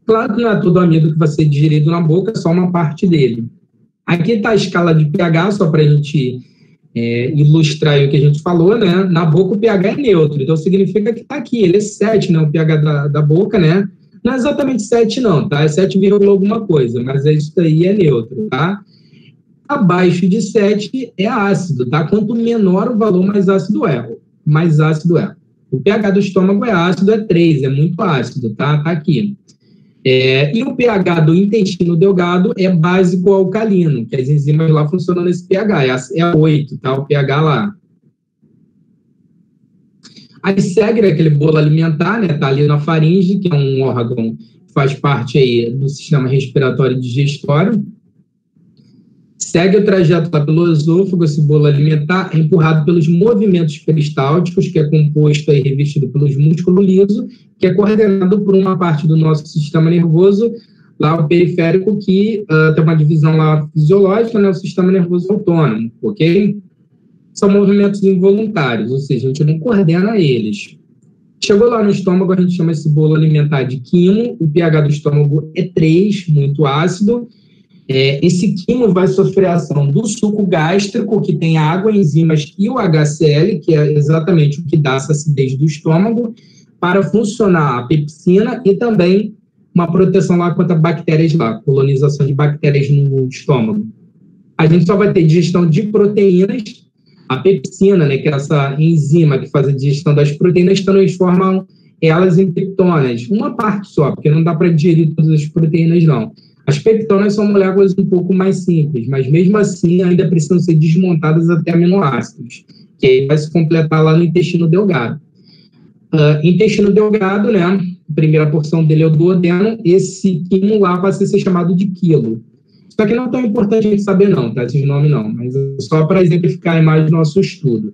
Claro que não é todo amido que vai ser digerido na boca, é só uma parte dele. Aqui está a escala de pH, só para a gente ilustrar o que a gente falou, né? Na boca o pH é neutro, então significa que está aqui, ele é 7, né? O pH da boca, né? Não é exatamente 7 não, tá? É 7, alguma coisa, mas isso daí é neutro, tá? Abaixo de 7 é ácido, tá? Quanto menor o valor, mais ácido é. O pH do estômago é ácido, é 3, é muito ácido, tá? Tá aqui. E o pH do intestino delgado é básico alcalino, que as enzimas lá funcionam nesse pH, é 8, tá? O pH lá. Aí segue aquele bolo alimentar, né? Tá ali na faringe, que é um órgão que faz parte aí do sistema respiratório e digestório. Segue o trajeto lá pelo esôfago, esse bolo alimentar é empurrado pelos movimentos peristálticos, que é composto e revestido pelos músculos lisos, que é coordenado por uma parte do nosso sistema nervoso, lá o periférico, que tem uma divisão lá fisiológica, né, o sistema nervoso autônomo, ok? São movimentos involuntários, ou seja, a gente não coordena eles. Chegou lá no estômago, a gente chama esse bolo alimentar de quimo, o pH do estômago é 3, muito ácido. Esse quimo vai sofrer a ação do suco gástrico, que tem água, enzimas e o HCl, que é exatamente o que dá essa acidez do estômago, para funcionar a pepsina e também uma proteção lá contra bactérias lá, colonização de bactérias no estômago. A gente só vai ter digestão de proteínas, a pepsina, né, que é essa enzima que faz a digestão das proteínas, transformam elas em peptonas, uma parte só, porque não dá para digerir todas as proteínas, não. As peptonas são moléculas um pouco mais simples, mas mesmo assim ainda precisam ser desmontadas até aminoácidos, que aí vai se completar lá no intestino delgado. Intestino delgado, né, a primeira porção dele é o duodeno, esse quimo lá vai ser chamado de quilo. Isso aqui não é tão importante a gente saber não, tá, esses nomes não, mas só para exemplificar mais nosso estudo.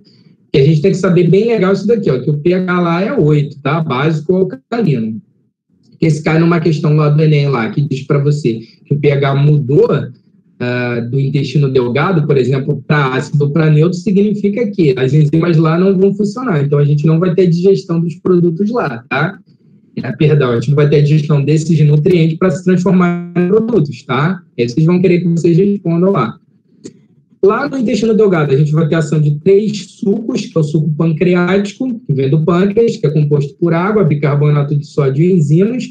E a gente tem que saber bem legal isso daqui, ó, que o pH lá é 8, tá? Básico alcalino. Porque se cai numa questão lá do Enem, lá, que diz para você que o pH mudou do intestino delgado, por exemplo, para ácido ou para neutro, significa que as enzimas lá não vão funcionar. Então, a gente não vai ter digestão dos produtos lá, tá? Perdão, a gente não vai ter digestão desses nutrientes para se transformar em produtos, tá? Aí vocês vão querer que vocês respondam lá. Lá no intestino delgado, a gente vai ter ação de 3 sucos, que é o suco pancreático, que vem do pâncreas, que é composto por água, bicarbonato de sódio e enzimas.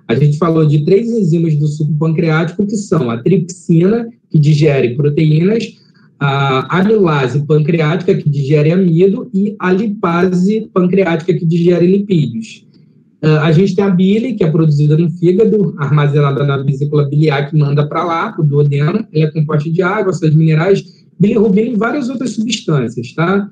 A gente falou de 3 enzimas do suco pancreático, que são a tripsina, que digere proteínas, a amilase pancreática, que digere amido, e a lipase pancreática, que digere lipídios. A gente tem a bile, que é produzida no fígado, armazenada na vesícula biliar, que manda para lá, para o duodeno. Ela é composta de água, sais minerais, bilirrubina e várias outras substâncias, tá?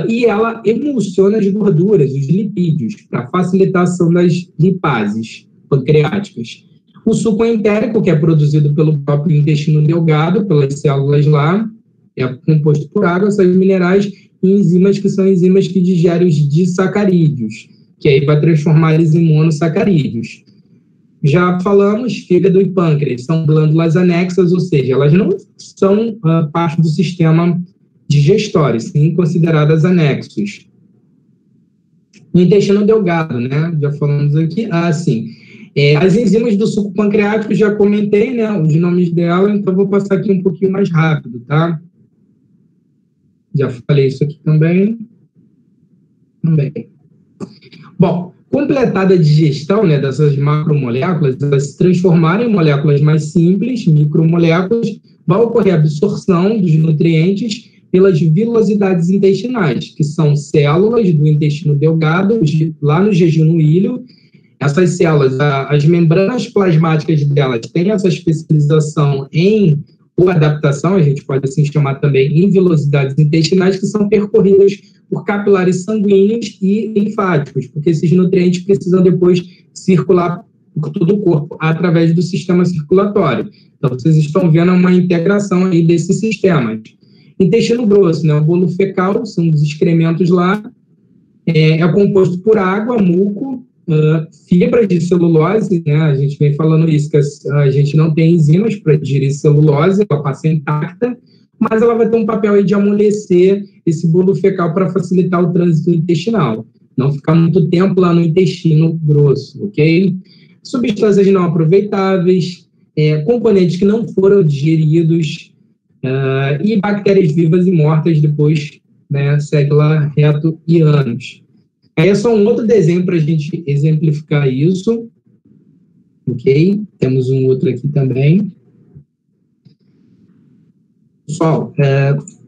E ela emulsiona as gorduras, os lipídios, para facilitar a ação das lipases pancreáticas. O suco entérico, que é produzido pelo próprio intestino delgado, pelas células lá, é composto por água, sais minerais e enzimas, que são enzimas que digerem os disacarídeos, que aí vai transformar eles em monossacarídeos. Já falamos, fígado e pâncreas são glândulas anexas, ou seja, elas não são parte do sistema digestório, sim consideradas anexos. No intestino delgado, né? Já falamos aqui. Sim. As enzimas do suco pancreático, já comentei, né? Os nomes dela, então vou passar aqui um pouquinho mais rápido, tá? Já falei isso aqui também. Bom, completada a digestão, né, dessas macromoléculas, elas se transformarem em moléculas mais simples, micromoléculas, vai ocorrer a absorção dos nutrientes pelas vilosidades intestinais, que são células do intestino delgado, lá no jejum no ilho. Essas células, as membranas plasmáticas delas têm essa especialização ou adaptação, a gente pode assim chamar também, em vilosidades intestinais, que são percorridas por capilares sanguíneos e linfáticos, porque esses nutrientes precisam depois circular por todo o corpo através do sistema circulatório. Então, vocês estão vendo uma integração aí desses sistemas. Intestino grosso, né, o bolo fecal, são os excrementos lá, é composto por água, muco, fibras de celulose, né, a gente vem falando isso, que a gente não tem enzimas para digerir celulose, ela passa intacta, mas ela vai ter um papel aí de amolecer esse bolo fecal para facilitar o trânsito intestinal, não ficar muito tempo lá no intestino grosso, ok? Substâncias não aproveitáveis, componentes que não foram digeridos, e bactérias vivas e mortas depois, né, segue lá reto e ânus. Aí é só um outro desenho para a gente exemplificar isso, ok? Temos um outro aqui também. Pessoal,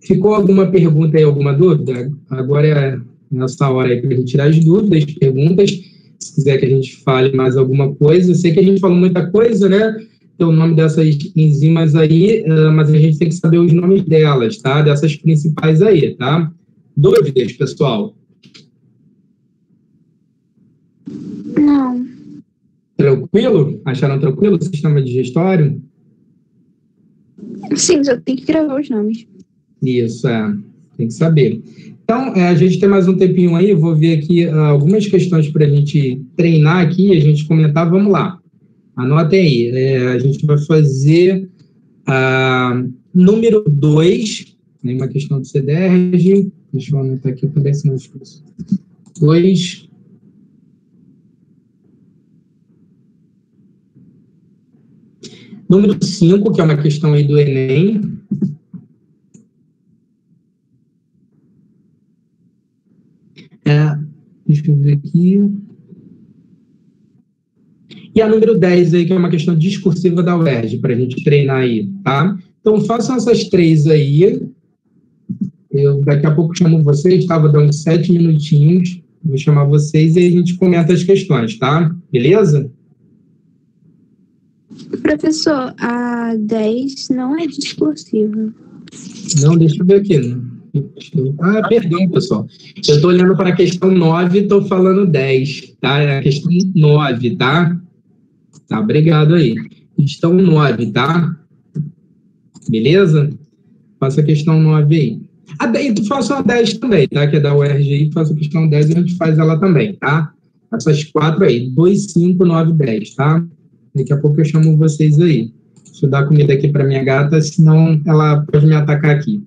ficou alguma pergunta aí, alguma dúvida? Agora é nessa hora aí para a gente tirar as dúvidas, perguntas. Se quiser que a gente fale mais alguma coisa. Eu sei que a gente falou muita coisa, né? Tem o nome dessas enzimas aí, mas a gente tem que saber os nomes delas, tá? Dessas principais aí, tá? Dúvidas, pessoal? Não. Tranquilo? Acharam tranquilo o sistema digestório? Sim, só tem que gravar os nomes. Isso, tem que saber. Então, a gente tem mais um tempinho aí, eu vou ver aqui algumas questões para a gente treinar aqui e a gente comentar. Vamos lá. Anotem aí. A gente vai fazer número 2, né, uma questão do CDRG. Deixa eu anotar aqui também, se não esqueço. 2. Número 5, que é uma questão aí do Enem. Deixa eu ver aqui. E a número 10 aí, que é uma questão discursiva da UERJ, para a gente treinar aí, tá? Então, façam essas 3 aí. Eu daqui a pouco chamo vocês, tá? Vou dar uns 7 minutinhos. Vou chamar vocês e a gente comenta as questões, tá? Beleza? Professor, a 10 não é discursiva. Não, deixa eu ver aqui. Perdão, pessoal. Eu estou olhando para a questão 9 e estou falando 10, tá? É a questão 9, tá? Tá, obrigado aí. Questão 9, tá? Beleza? Faça a questão 9 aí. E tu faça a 10 também, tá? Que é da UERJ, faça a questão 10 e a gente faz ela também, tá? Essas quatro aí, 2, 5, 9, 10, tá? Daqui a pouco eu chamo vocês aí. Deixa eu dar comida aqui para minha gata, senão ela pode me atacar aqui.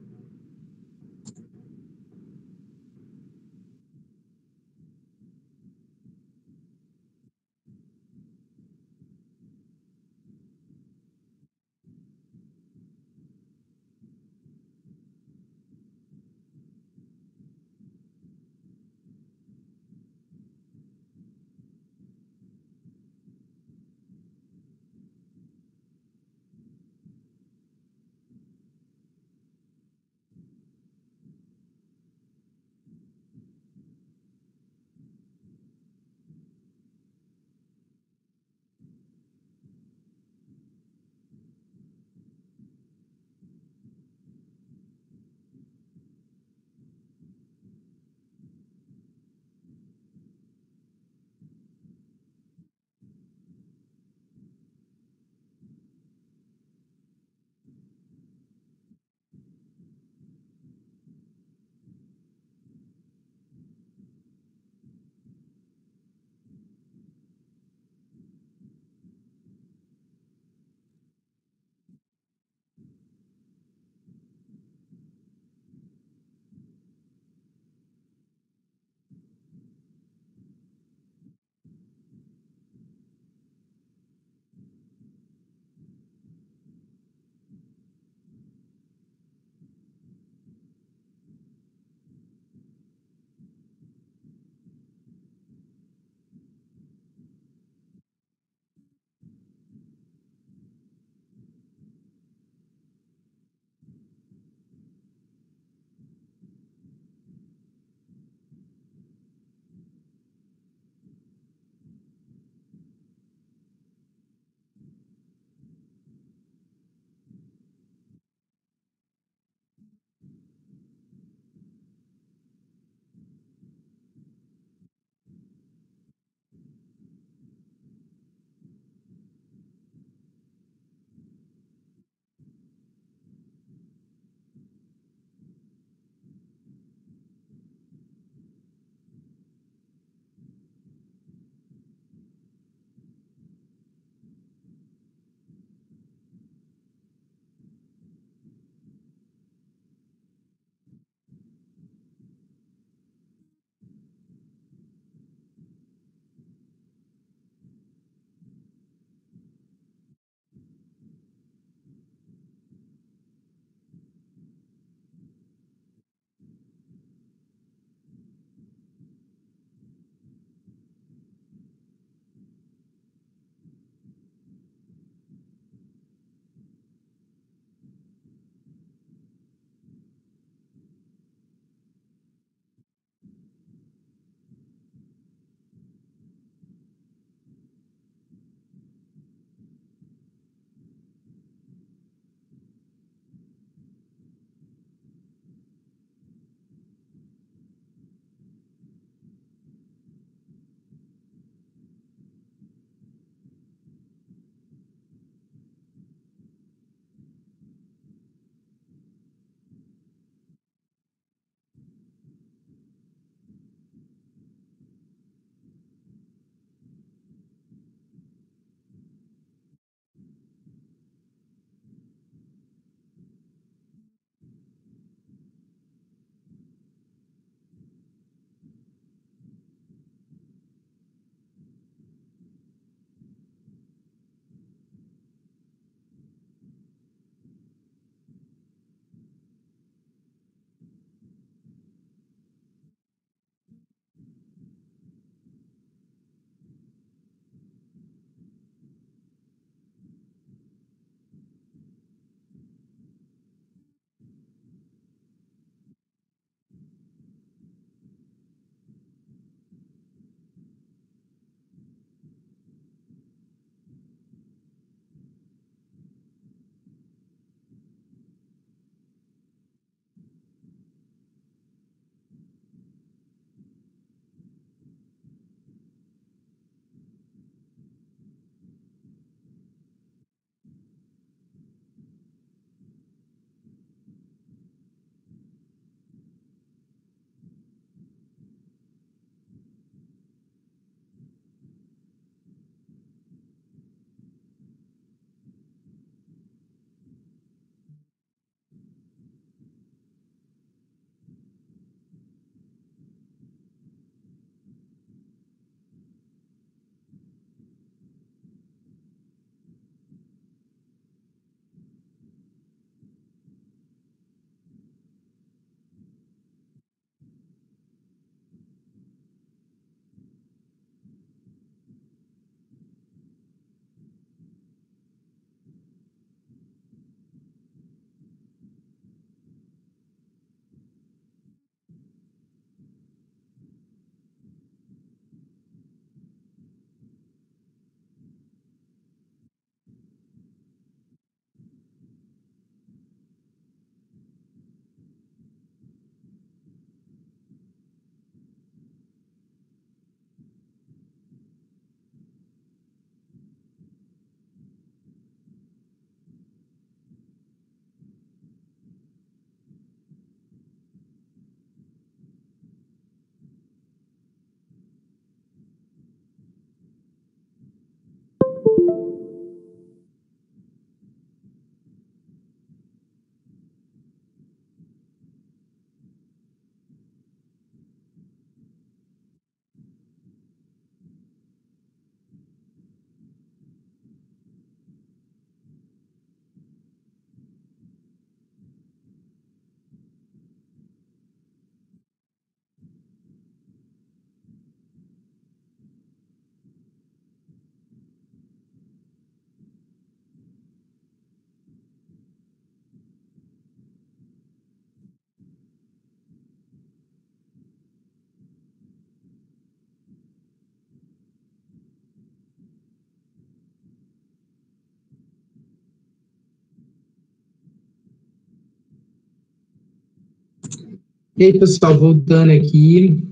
E aí, pessoal, voltando aqui.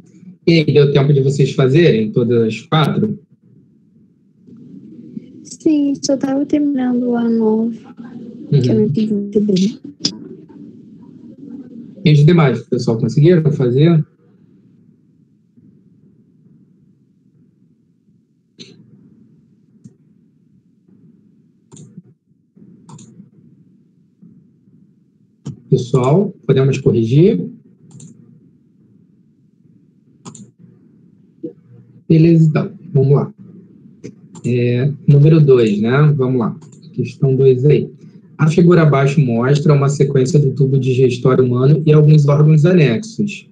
E aí, deu tempo de vocês fazerem todas as 4? Sim, só estava terminando a 9, que eu não entendi muito bem. E os demais, pessoal, conseguiram fazer? Pessoal, podemos corrigir? Beleza, então, vamos lá. Número 2, né? Vamos lá. Questão 2 aí. A figura abaixo mostra uma sequência do tubo digestório humano e alguns órgãos anexos.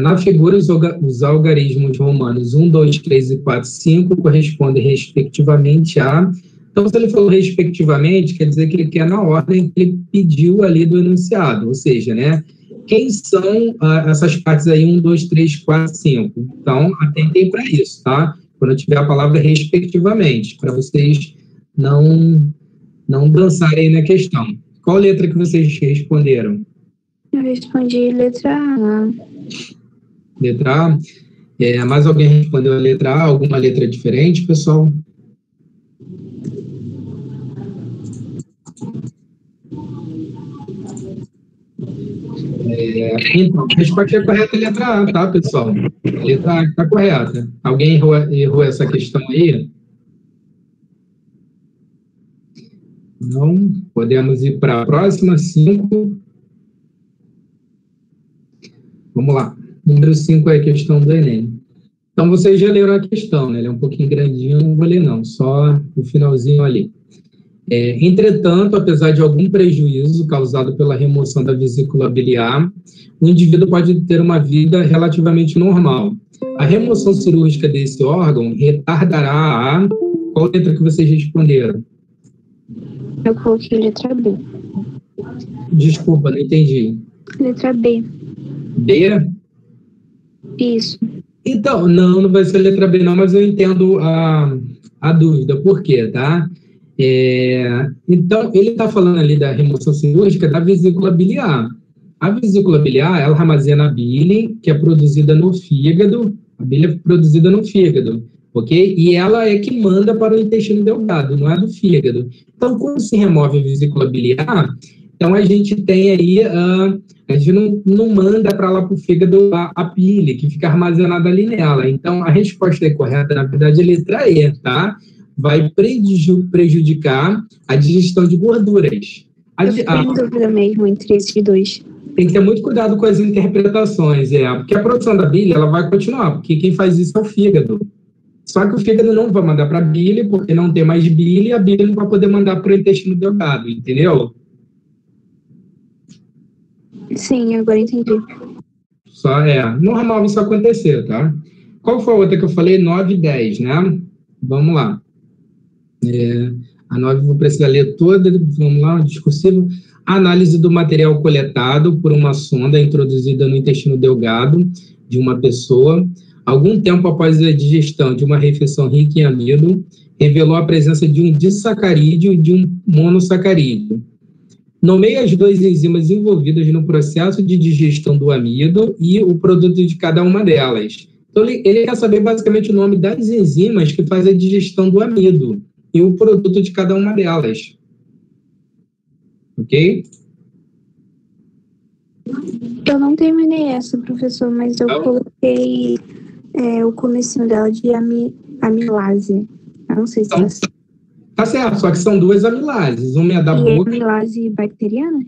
Na figura, os algarismos romanos 1, 2, 3 e 4, 5 correspondem respectivamente a... Então, se ele falou respectivamente, quer dizer que ele quer na ordem que ele pediu ali do enunciado, ou seja, né? Quem são essas partes aí, 1, 2, 3, 4, 5? Então, atentem para isso, tá? Quando tiver a palavra respectivamente, para vocês não dançarem na questão. Qual letra que vocês responderam? Eu respondi letra A. Letra A. Mais alguém respondeu a letra A? Alguma letra diferente, pessoal? Então, a resposta correta é a letra A, tá, pessoal? A letra A está correta. Alguém errou essa questão aí? Não. Podemos ir para a próxima, 5. Vamos lá. Número 5 é a questão do Enem. Então, vocês já leram a questão, né? Ele é um pouquinho grandinho, não vou ler não, só o finalzinho ali. Entretanto, apesar de algum prejuízo causado pela remoção da vesícula biliar, o indivíduo pode ter uma vida relativamente normal. A remoção cirúrgica desse órgão retardará a... Qual letra que vocês responderam? Eu coloquei letra B. Desculpa, não entendi. Letra B. B? Isso. Então, não vai ser letra B não, mas eu entendo a dúvida. Por quê, tá? Então, ele está falando ali da remoção cirúrgica da vesícula biliar. A vesícula biliar, ela armazena a bile, que é produzida no fígado, a bile é produzida no fígado, ok? E ela é que manda para o intestino delgado, não é do fígado. Então, quando se remove a vesícula biliar, então a gente tem aí, a gente não manda para lá para o fígado a bile, que fica armazenada ali nela. Então, a resposta correta, na verdade, é a letra E, tá? Vai prejudicar a digestão de gorduras. Eu fiquei em dúvida mesmo entre esses dois. Tem que ter muito cuidado com as interpretações, porque a produção da bile ela vai continuar, porque quem faz isso é o fígado. Só que o fígado não vai mandar para a bile, porque não tem mais bile, e a bile não vai poder mandar para o intestino delgado, entendeu? Sim, agora entendi. Normal isso acontecer, tá? Qual foi a outra que eu falei? 9 e 10, né? Vamos lá. A 9 vou precisar ler toda, vamos lá, discursivo. A análise do material coletado por uma sonda introduzida no intestino delgado de uma pessoa, algum tempo após a digestão de uma refeição rica em amido, revelou a presença de um disacarídeo e de um monossacarídeo. Nomeia as duas enzimas envolvidas no processo de digestão do amido e o produto de cada uma delas. Então, ele quer saber basicamente o nome das enzimas que fazem a digestão do amido e o produto de cada uma delas. Ok? Eu não terminei essa, professor, mas eu coloquei o comecinho dela de amilase. Eu não sei se então, tá certo, só que são duas amilases. Uma é a da boca... amilase bacteriana?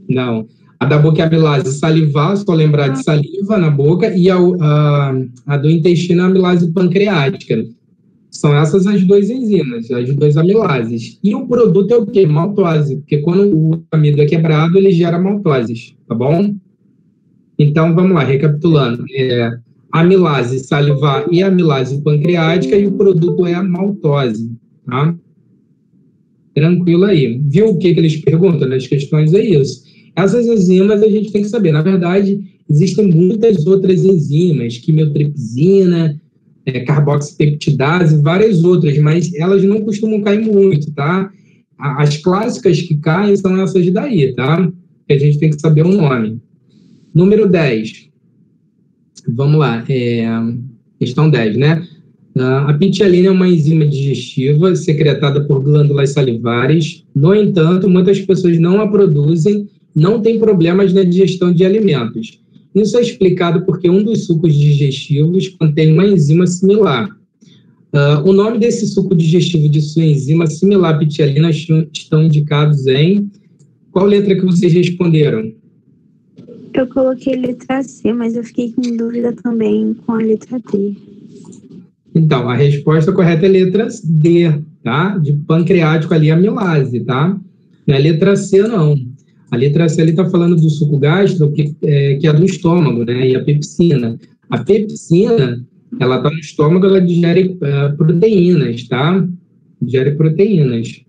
Não. A da boca é a amilase salivar, só lembrar de saliva na boca, e a do intestino é a amilase pancreática. São essas as duas enzimas, as duas amilases. E o produto é o quê? Maltose, porque quando o amido é quebrado, ele gera maltoses, tá bom? Então, vamos lá, recapitulando. Amilase salivar e amilase pancreática, e o produto é a maltose, tá? Tranquilo aí. Viu o que eles perguntam nas questões? É isso. Essas enzimas a gente tem que saber. Na verdade, existem muitas outras enzimas, quimiotripsina, carboxipeptidase, várias outras, mas elas não costumam cair muito, tá? As clássicas que caem são essas daí, tá? Que a gente tem que saber o nome. Número 10. Vamos lá. Questão 10, né? A pitialina é uma enzima digestiva secretada por glândulas salivares. No entanto, muitas pessoas não a produzem, não têm problemas na digestão de alimentos. Isso é explicado porque um dos sucos digestivos contém uma enzima similar. O nome desse suco digestivo de sua enzima similar à pitialina estão indicados em... Qual letra que vocês responderam? Eu coloquei letra C, mas eu fiquei com dúvida também com a letra D. Então, a resposta correta é letra D, tá? De pancreático ali, amilase, tá? Não é letra C, não. A letra C, ele está falando do suco gástrico, que é do estômago, né? E a pepsina. A pepsina, ela está no estômago, ela digere proteínas, tá? Digere proteínas.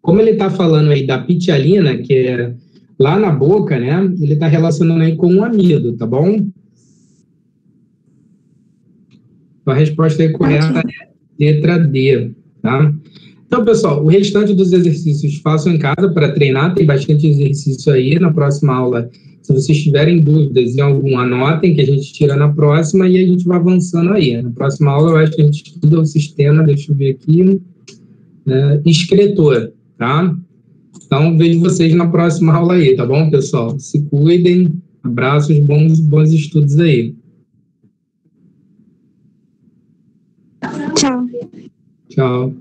Como ele está falando aí da pitialina, que é lá na boca, né? Ele está relacionando aí com o amido, tá bom? Então, a resposta aí correta é letra D, tá? Então, pessoal, o restante dos exercícios façam em casa para treinar, tem bastante exercício aí na próxima aula. Se vocês tiverem dúvidas em algum, anotem que a gente tira na próxima e a gente vai avançando aí. Na próxima aula, eu acho que a gente estuda o sistema, deixa eu ver aqui, excretor, tá? Então, vejo vocês na próxima aula aí, tá bom, pessoal? Se cuidem, abraços, bons estudos aí. Tchau. Tchau.